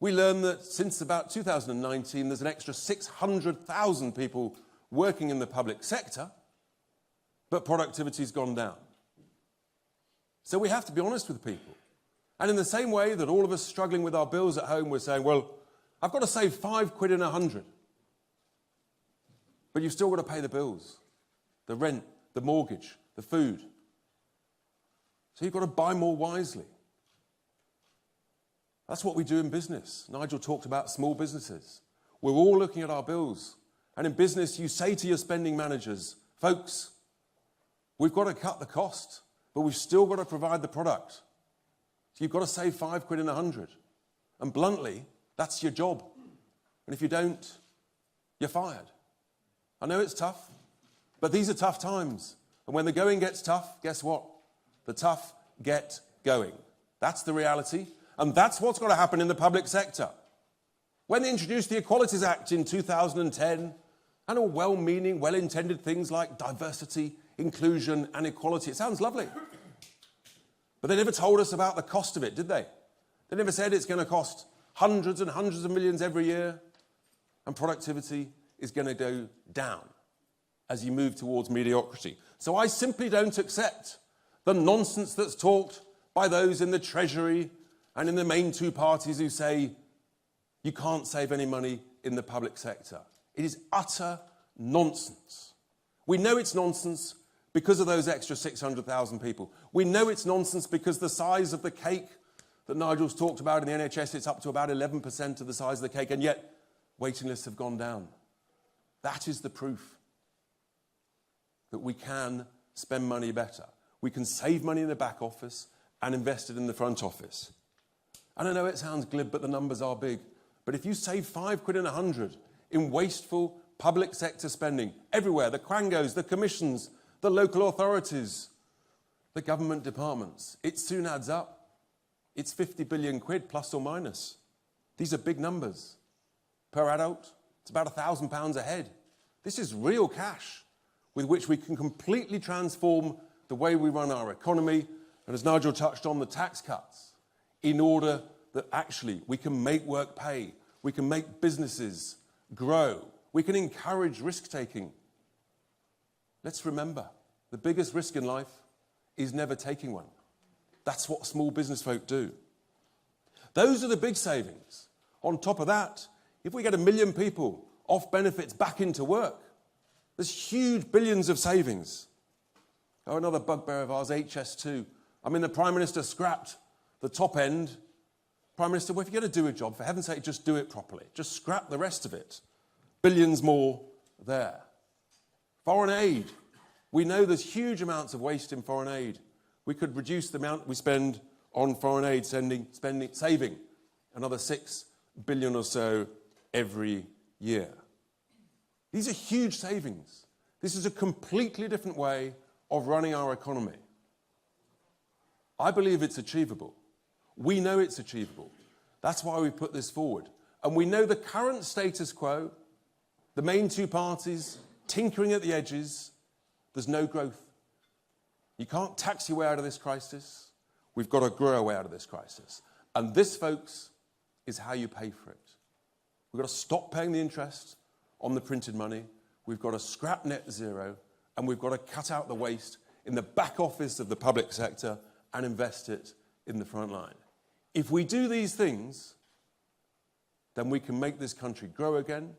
we learn that since about 2019, there's an extra 600,000 people working in the public sector, but productivity's gone down. So we have to be honest with people. And in the same way that all of us struggling with our bills at home, we're saying, well, I've got to save £5 in 100. But you've still got to pay the bills, the rent, the mortgage, the food. So you've got to buy more wisely. That's what we do in business. Nigel talked about small businesses. We're all looking at our bills. And in business, you say to your spending managers, folks, we've got to cut the cost, but we've still got to provide the product. So you've got to save £5 in 100. And bluntly, that's your job. And if you don't, you're fired. I know it's tough, but these are tough times. And when the going gets tough, guess what? The tough get going. That's the reality. And that's what's got to happen in the public sector. When they introduced the Equalities Act in 2010, and all well-meaning, well-intended things like diversity, inclusion, and equality, it sounds lovely. But they never told us about the cost of it, did they? They never said it's going to cost hundreds and hundreds of millions every year, and productivity is going to go down as you move towards mediocrity. So I simply don't accept the nonsense that's talked by those in the Treasury and in the main two parties who say you can't save any money in the public sector. It is utter nonsense. We know it's nonsense because of those extra 600,000 people. We know it's nonsense because the size of the cake that Nigel's talked about in the NHS, it's up to about 11% of the size of the cake, and yet waiting lists have gone down. That is the proof that we can spend money better. We can save money in the back office and invest it in the front office. And I know it sounds glib, but the numbers are big. But if you save £5 in 100 in wasteful public sector spending everywhere, the quangos, the commissions, the local authorities, the government departments, it soon adds up. It's 50 billion quid plus or minus. These are big numbers. Per adult, it's about £1,000 a head. This is real cash with which we can completely transform the way we run our economy, and as Nigel touched on, the tax cuts, in order that actually we can make work pay, we can make businesses grow, we can encourage risk-taking. Let's remember, the biggest risk in life is never taking one. That's what small business folk do. Those are the big savings. On top of that, if we get 1 million people off benefits back into work, there's huge billions of savings. Oh, another bugbear of ours, HS2. I mean, the Prime Minister scrapped the top end. Prime Minister, well, if you're going to do a job, for heaven's sake, just do it properly. Just scrap the rest of it. Billions more there. Foreign aid. We know there's huge amounts of waste in foreign aid. We could reduce the amount we spend on foreign aid, saving another 6 billion or so every year. These are huge savings. This is a completely different way of running our economy. I believe it's achievable. We know it's achievable. That's why we put this forward. And we know the current status quo, the main two parties tinkering at the edges, there's no growth. You can't tax your way out of this crisis. We've got to grow our way out of this crisis. And this, folks, is how you pay for it. We've got to stop paying the interest on the printed money. We've got to scrap net zero. And we've got to cut out the waste in the back office of the public sector and invest it in the front line. If we do these things, then we can make this country grow again.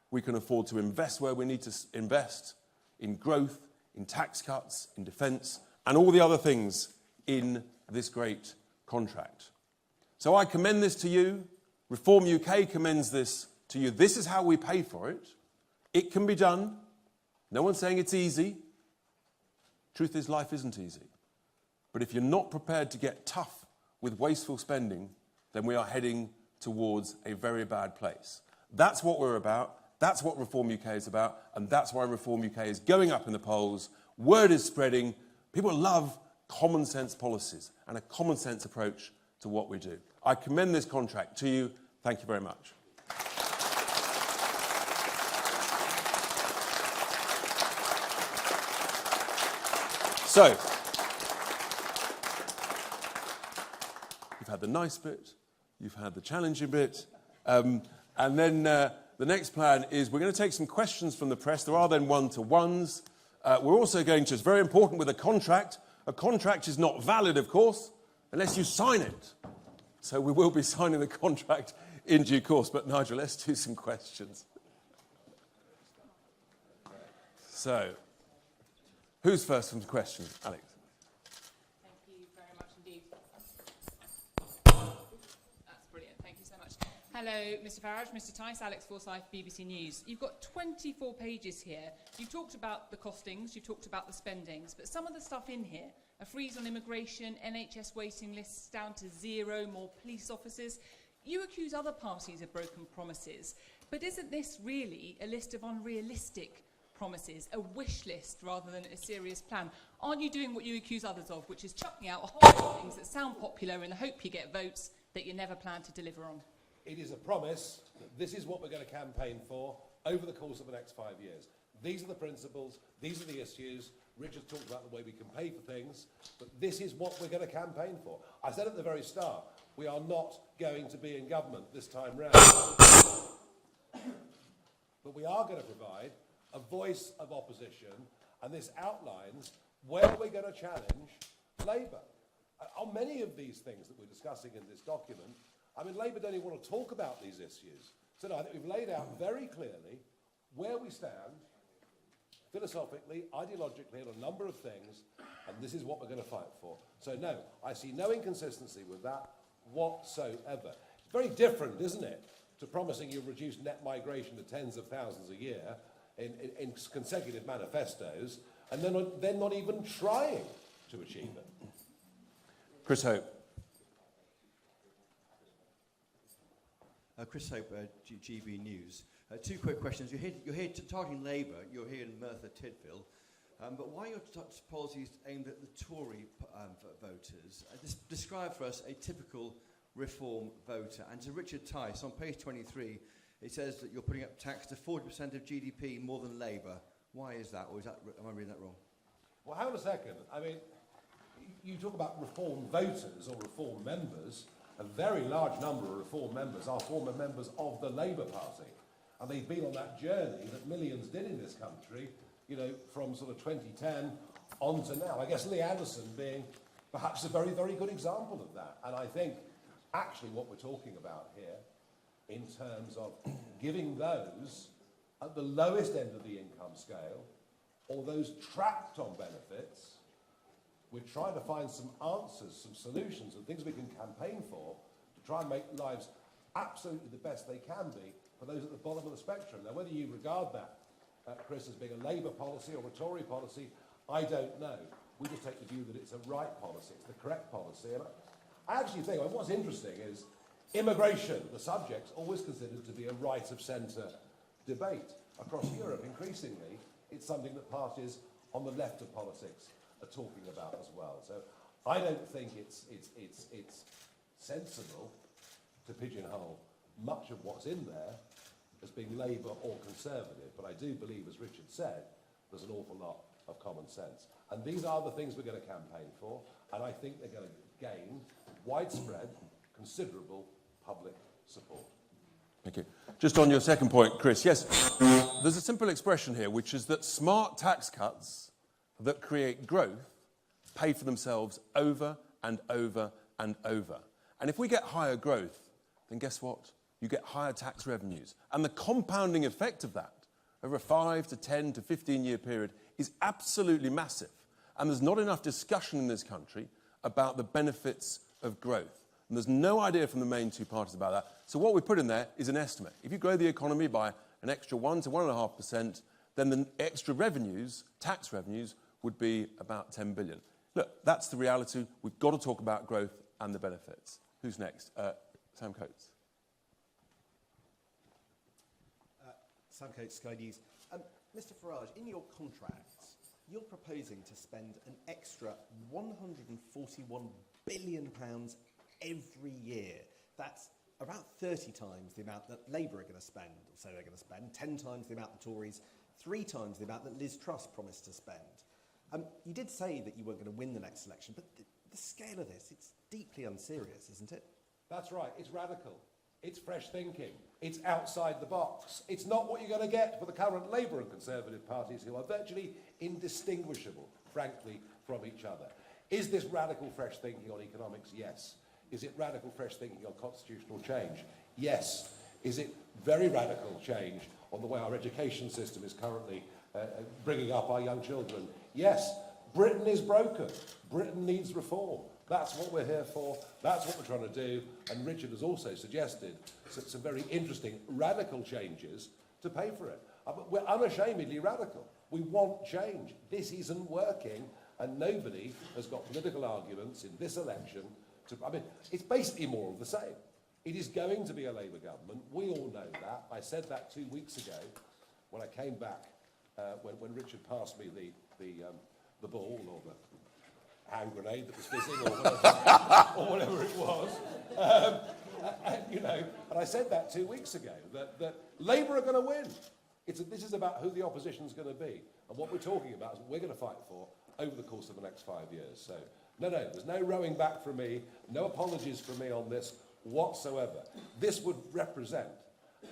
We can afford to invest where we need to invest in growth, in tax cuts, in defence, and all the other things in this great contract. So I commend this to you. Reform UK commends this to you. This is how we pay for it. It can be done. No one's saying it's easy. Truth is, life isn't easy. But if you're not prepared to get tough with wasteful spending, then we are heading towards a very bad place. That's what we're about. That's what Reform UK is about. And that's why Reform UK is going up in the polls. Word is spreading. People love common sense policies and a common sense approach to what we do. I commend this contract to you. Thank you very much. So, you've had the nice bit, you've had the challenging bit, and then the next plan is we're going to take some questions from the press. There are then one-to-ones. We're also going to, it's very important with a contract is not valid, of course, unless you sign it. So we will be signing the contract in due course. But Nigel, let's do some questions. So, who's first from the questions? Alex. Thank you very much indeed. That's brilliant. Thank you so much. Hello, Mr. Farage, Mr. Tice, Alex Forsyth, BBC News. You've got 24 pages here. You've talked about the costings, you've talked about the spendings, but some of the stuff in here, a freeze on immigration, NHS waiting lists down to 0, more police officers. You accuse other parties of broken promises, but isn't this really a list of unrealistic promises, a wish list rather than a serious plan? Aren't you doing what you accuse others of, which is chucking out a whole lot of things that sound popular in the hope you get votes that you never plan to deliver on? It is a promise that this is what we're going to campaign for over the course of the next 5 years. These are the principles, these are the issues. Richard's talked about the way we can pay for things, but this is what we're going to campaign for. I said at the very start, we are not going to be in government this time round. But we are going to provide a voice of opposition, and this outlines where we're going to challenge Labour. On many of these things that we're discussing in this document, I mean, Labour don't even want to talk about these issues. So no, I think we've laid out very clearly where we stand, philosophically, ideologically, on a number of things, and this is what we're going to fight for. So no, I see no inconsistency with that whatsoever. It's very different, isn't it, to promising you'll reduce net migration to tens of thousands a year in consecutive manifestos, and then not even trying to achieve it. Chris Hope. Chris Hope, GB News. Two quick questions. You're here targeting Labour. You're here in Merthyr Tydfil. But why are your policies aimed at the Tory voters? Describe for us a typical Reform voter. And to Richard Tice, on page 23, it says that you're putting up tax to 40% of GDP more than Labour. Why is that? Or am I reading that wrong? Well, hang on a second. I mean, you talk about Reform voters or Reform members. A very large number of Reform members are former members of the Labour Party. And they've been on that journey that millions did in this country, you know, from sort of 2010 on to now. I guess Lee Anderson being perhaps a very, very good example of that. And I think actually what we're talking about here in terms of giving those at the lowest end of the income scale or those trapped on benefits, we're trying to find some answers, some solutions and things we can campaign for to try and make lives absolutely the best they can be for those at the bottom of the spectrum. Now, whether you regard that, Chris, as being a Labour policy or a Tory policy, I don't know. We just take the view that it's a right policy, it's the correct policy. And I actually think, what's interesting is immigration, the subject's always considered to be a right of centre debate. Across Europe, increasingly, it's something that parties on the left of politics are talking about as well. So I don't think it's sensible to pigeonhole much of what's in there as being Labour or Conservative, but I do believe, as Richard said, there's an awful lot of common sense. And these are the things we're going to campaign for, and I think they're going to gain widespread, considerable public support. Thank you. Just on your second point, Chris, yes, there's a simple expression here, which is that smart tax cuts that create growth pay for themselves over and over and over. And if we get higher growth, then guess what? You get higher tax revenues. And the compounding effect of that over a 5 to 10 to 15-year period is absolutely massive. And there's not enough discussion in this country about the benefits of growth. And there's no idea from the main two parties about that. So what we put in there is an estimate. If you grow the economy by an extra 1 to 1.5%, then the extra revenues, tax revenues, would be about 10 billion. Look, that's the reality. We've got to talk about growth and the benefits. Who's next? Sam Coates. Sam Coates, Sky News. Mr Farage, in your contracts, you're proposing to spend an extra £141 billion every year. That's about 30 times the amount that Labour are going to spend, or so they're going to spend, 10 times the amount the Tories, 3 times the amount that Liz Truss promised to spend. You did say that you weren't going to win the next election, but the scale of this, it's deeply unserious, isn't it? That's right, it's radical. It's fresh thinking. It's outside the box. It's not what you're going to get for the current Labour and Conservative parties, who are virtually indistinguishable, frankly, from each other. Is this radical fresh thinking on economics? Yes. Is it radical fresh thinking on constitutional change? Yes. Is it very radical change on the way our education system is currently bringing up our young children? Yes. Britain is broken. Britain needs reform. That's what we're here for. That's what we're trying to do. And Richard has also suggested some very interesting radical changes to pay for it. But we're unashamedly radical. We want change. This isn't working, and nobody has got political arguments in this election to... I mean, it's basically more of the same. It is going to be a Labour government. We all know that. I said that 2 weeks ago when I came back, when Richard passed me the ball or the hand grenade that was fizzing or whatever it was. And I said that 2 weeks ago, that Labour are going to win. This is about who the opposition's going to be. And what we're talking about is what we're going to fight for over the course of the next 5 years. So, no, there's no rowing back from me, no apologies from me on this whatsoever. This would represent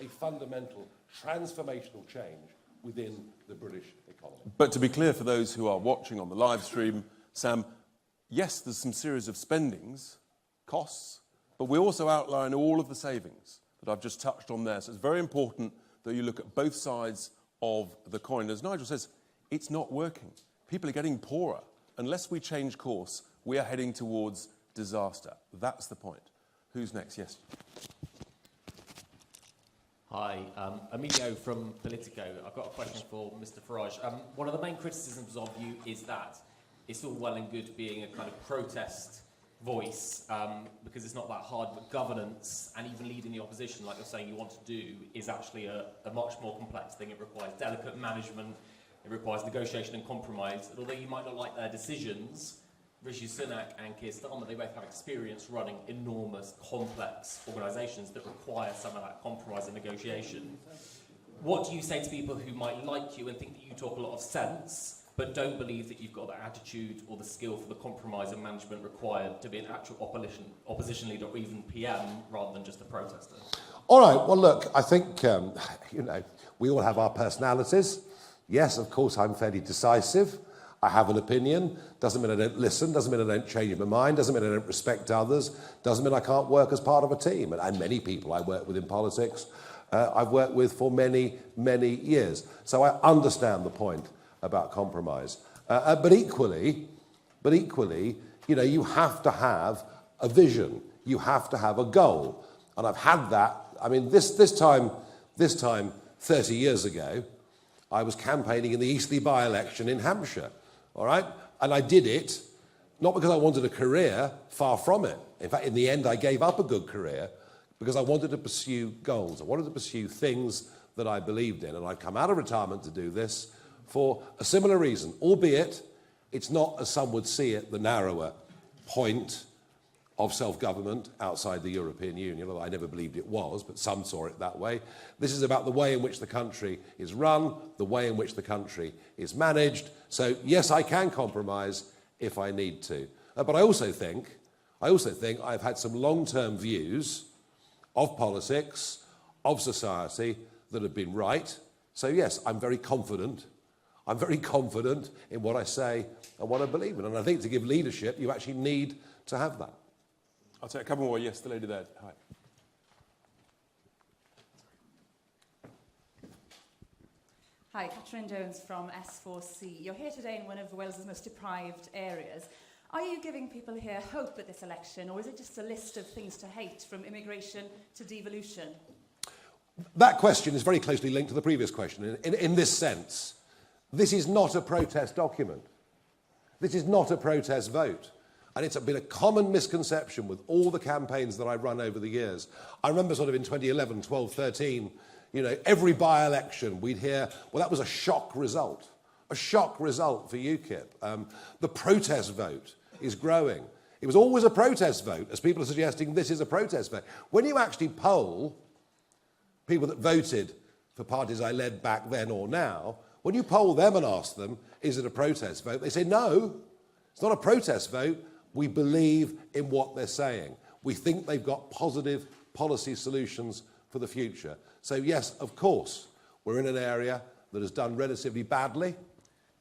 a fundamental transformational change within the British economy. But to be clear for those who are watching on the live stream, Sam, yes, there's some series of spendings, costs, but we also outline all of the savings that I've just touched on there. So it's very important that you look at both sides of the coin. As Nigel says, it's not working. People are getting poorer. Unless we change course, we are heading towards disaster. That's the point. Who's next? Yes. Hi, Emilio from Politico. I've got a question for Mr Farage. One of the main criticisms of you is that it's all well and good being a kind of protest voice, because it's not that hard, but governance and even leading the opposition, like you're saying you want to do, is actually a much more complex thing. It requires delicate management, it requires negotiation and compromise. And although you might not like their decisions, Rishi Sunak and Keir Starmer, they both have experience running enormous, complex organisations that require some of that compromise and negotiation. What do you say to people who might like you and think that you talk a lot of sense, but don't believe that you've got the attitude or the skill for the compromise and management required to be an actual opposition leader or even PM rather than just a protester? All right, well, look, I think, we all have our personalities. Yes, of course, I'm fairly decisive. I have an opinion. Doesn't mean I don't listen. Doesn't mean I don't change my mind. Doesn't mean I don't respect others. Doesn't mean I can't work as part of a team. And many people I work with in politics, I've worked with for many, many years. So I understand the point about compromise. But equally, you have to have a vision. You have to have a goal. And I've had that. I mean, this time 30 years ago, I was campaigning in the Eastleigh by-election in Hampshire. All right? And I did it not because I wanted a career, far from it. In fact, in the end, I gave up a good career because I wanted to pursue goals. I wanted to pursue things that I believed in. And I've come out of retirement to do this for a similar reason, albeit it's not, as some would see it, the narrower point of self-government outside the European Union, although I never believed it was, but some saw it that way. This is about the way in which the country is run, the way in which the country is managed. So, yes, I can compromise if I need to. But I also think I've had some long-term views of politics, of society, that have been right. So, yes, I'm very confident. I'm very confident in what I say and what I believe in. And I think to give leadership, you actually need to have that. I'll take a couple more. Yes, the lady there. Hi. Hi, Catherine Jones from S4C. You're here today in one of Wales's most deprived areas. Are you giving people here hope at this election, or is it just a list of things to hate, from immigration to devolution? That question is very closely linked to the previous question. In this sense, this is not a protest document. This is not a protest vote. And it's been a common misconception with all the campaigns that I've run over the years. I remember sort of in 2011, 12, 13, you know, every by-election we'd hear, well, that was a shock result for UKIP. The protest vote is growing. It was always a protest vote, as people are suggesting this is a protest vote. When you actually poll people that voted for parties I led back then or now, when you poll them and ask them, is it a protest vote? They say, no, it's not a protest vote. We believe in what they're saying. We think they've got positive policy solutions for the future. So yes, of course, we're in an area that has done relatively badly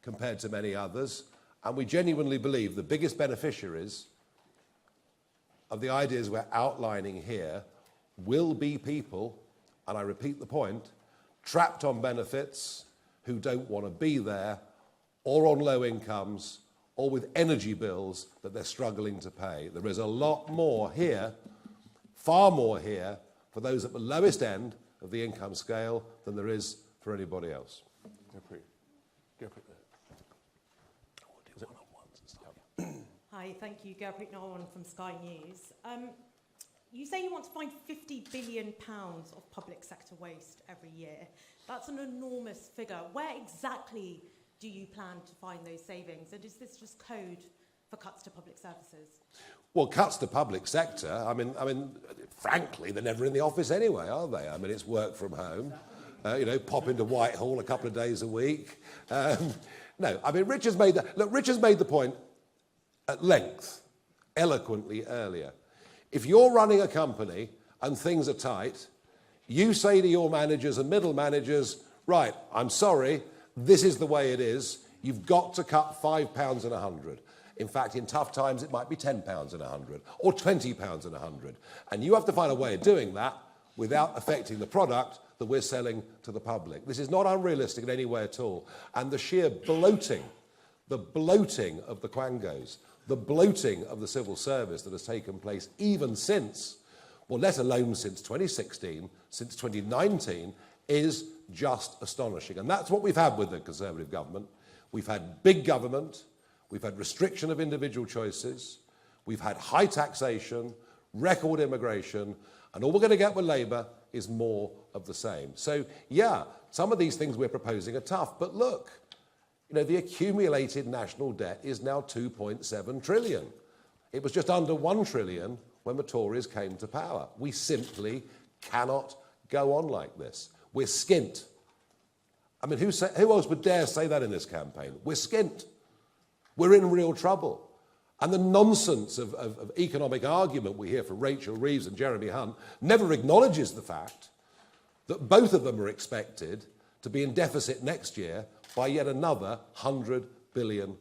compared to many others, and we genuinely believe the biggest beneficiaries of the ideas we're outlining here will be people, and I repeat the point, trapped on benefits who don't want to be there, or on low incomes, or with energy bills that they're struggling to pay. There is a lot more here, far more here, for those at the lowest end of the income scale than there is for anybody else. Hi, thank you. Gurpreet Narwan from Sky News. You say you want to find £50 billion of public sector waste every year. That's an enormous figure. Where exactly do you plan to find those savings? And is this just code for cuts to public services? Well, cuts to public sector, I mean, frankly, they're never in the office anyway, are they? I mean, it's work from home. You know, pop into Whitehall a couple of days a week. No, I mean, Richard's made the point at length, eloquently earlier. If you're running a company and things are tight, you say to your managers and middle managers, right, I'm sorry, this is the way it is. You've got to cut £5 in 100. In fact, in tough times, it might be £10 in 100 or £20 in 100. And you have to find a way of doing that without affecting the product that we're selling to the public. This is not unrealistic in any way at all. And the sheer bloating of the quangos, the bloating of the civil service that has taken place even since, well, let alone since 2016, since 2019, is just astonishing. And that's what we've had with the Conservative government. We've had big government, we've had restriction of individual choices, we've had high taxation, record immigration, and all we're going to get with Labour is more of the same. So, yeah, some of these things we're proposing are tough, but look, you know, the accumulated national debt is now 2.7 trillion. It was just under 1 trillion when the Tories came to power. We simply cannot go on like this. We're skint. I mean, who else would dare say that in this campaign? We're skint. We're in real trouble. And the nonsense of economic argument we hear from Rachel Reeves and Jeremy Hunt never acknowledges the fact that both of them are expected to be in deficit next year by yet another £100 billion.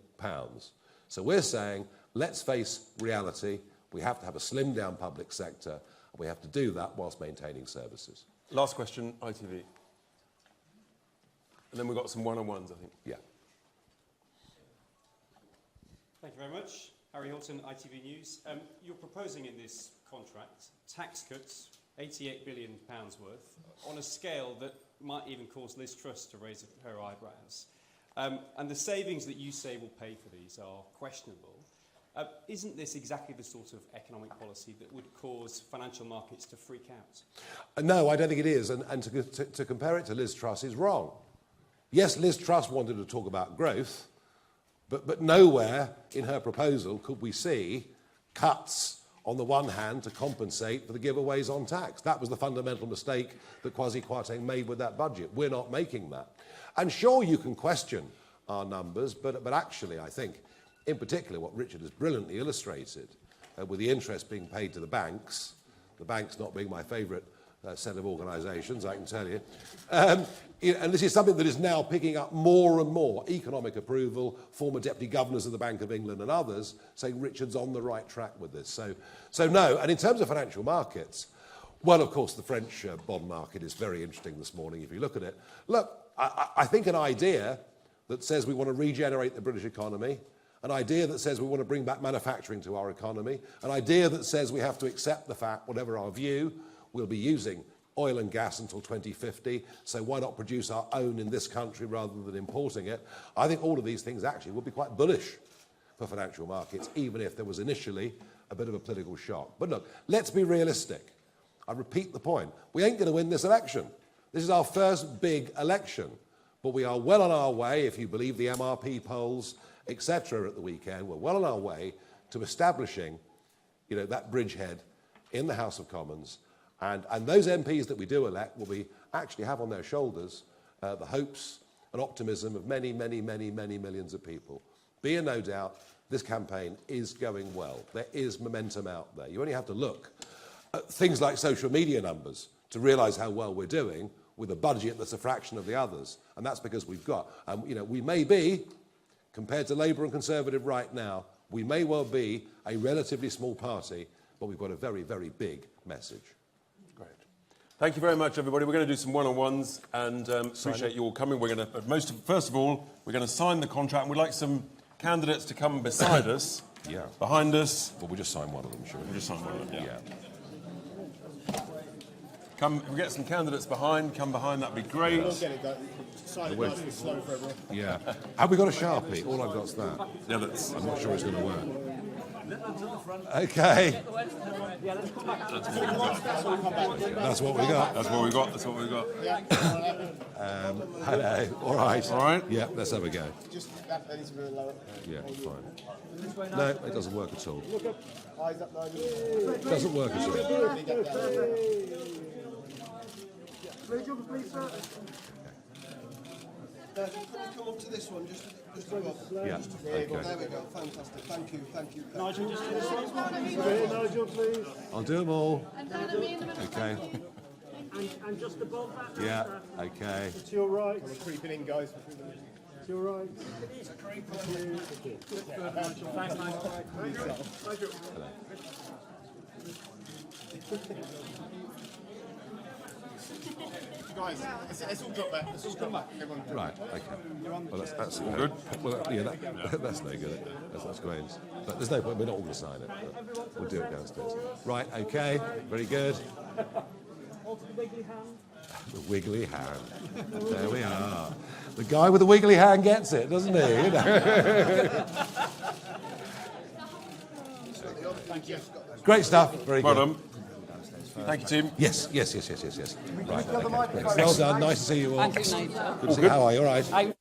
So we're saying, let's face reality. We have to have a slimmed down public sector, and we have to do that whilst maintaining services. Last question, ITV. And then we've got some one-on-ones, I think. Yeah. Thank you very much. Harry Hilton, ITV News. You're proposing in this contract tax cuts, £88 billion worth, on a scale that might even cause Liz Truss to raise her eyebrows. And the savings that you say will pay for these are questionable. Isn't this exactly the sort of economic policy that would cause financial markets to freak out? No, I don't think it is. And to compare it to Liz Truss is wrong. Yes, Liz Truss wanted to talk about growth, but nowhere in her proposal could we see cuts on the one hand to compensate for the giveaways on tax. That was the fundamental mistake that Kwasi Kwarteng made with that budget. We're not making that. And sure, you can question our numbers, but actually I think, in particular, what Richard has brilliantly illustrated, with the interest being paid to the banks not being my favourite set of organisations, I can tell you. And this is something that is now picking up more and more economic approval, former deputy governors of the Bank of England and others saying Richard's on the right track with this. So no, and in terms of financial markets, well, of course, the French bond market is very interesting this morning if you look at it. Look, I think an idea that says we want to regenerate the British economy an idea that says we want to bring back manufacturing to our economy, an idea that says we have to accept the fact, whatever our view, we'll be using oil and gas until 2050, so why not produce our own in this country rather than importing it? I think all of these things actually would be quite bullish for financial markets, even if there was initially a bit of a political shock. But look, let's be realistic. I repeat the point. We ain't going to win this election. This is our first big election, but we are well on our way, if you believe the MRP polls, etc. at the weekend, we're well on our way to establishing, you know, that bridgehead in the House of Commons. And those MPs that we do elect will be actually have on their shoulders the hopes and optimism of many, many, many, many millions of people. Be in no doubt, this campaign is going well. There is momentum out there. You only have to look at things like social media numbers to realise how well we're doing with a budget that's a fraction of the others. And that's because we've got, you know, we may be, compared to Labour and Conservative right now, we may well be a relatively small party, but we've got a very, very big message. Great. Thank you very much, everybody. We're going to do some one-on-ones, and appreciate you all coming. We're going to, first of all, we're going to sign the contract, and we'd like some candidates to come beside us, behind us. Well, we'll just sign one of them, shall we? We'll just sign one of them, Come, if we get some candidates behind, come behind, that'd be great. We'll get it done. Sign it nice and slow for everyone. Yeah. Have we got a Sharpie? All I've got's that. Yeah, that's... I'm not sure it's going to work. Okay. That's what we got. That's what we got. That's what we got. Hello. All right. All right. Yeah, let's have a go. Just that needs to be lower. Yeah, fine. No, it doesn't work at all. Look up. Eyes up, Nigel. It doesn't work at all. Please, sir. Come up to this one, just above. Yeah. There we go. Fantastic. Thank you. Nigel, just do this one. Nigel, please. I'll do them all. Okay. And just above that. Yeah. Okay. To your right. We're creeping in, guys. To your right. Thanks, Nigel. Guys, it's all got back. It's all got back. Everyone. Right. Okay. Well, that's all good. Well, yeah, that's no good. That's great. But there's no point. We're not all going to sign it. But we'll do it downstairs. Right. Okay. Very good. The wiggly hand. There we are. The guy with the wiggly hand gets it, doesn't he? You know? Great stuff. Very good. Well done. Thank you, Tim. Yes. Right. Okay. Well done. Nice to see you all. Thank you, Nigel. Good to see you. How are you? All right.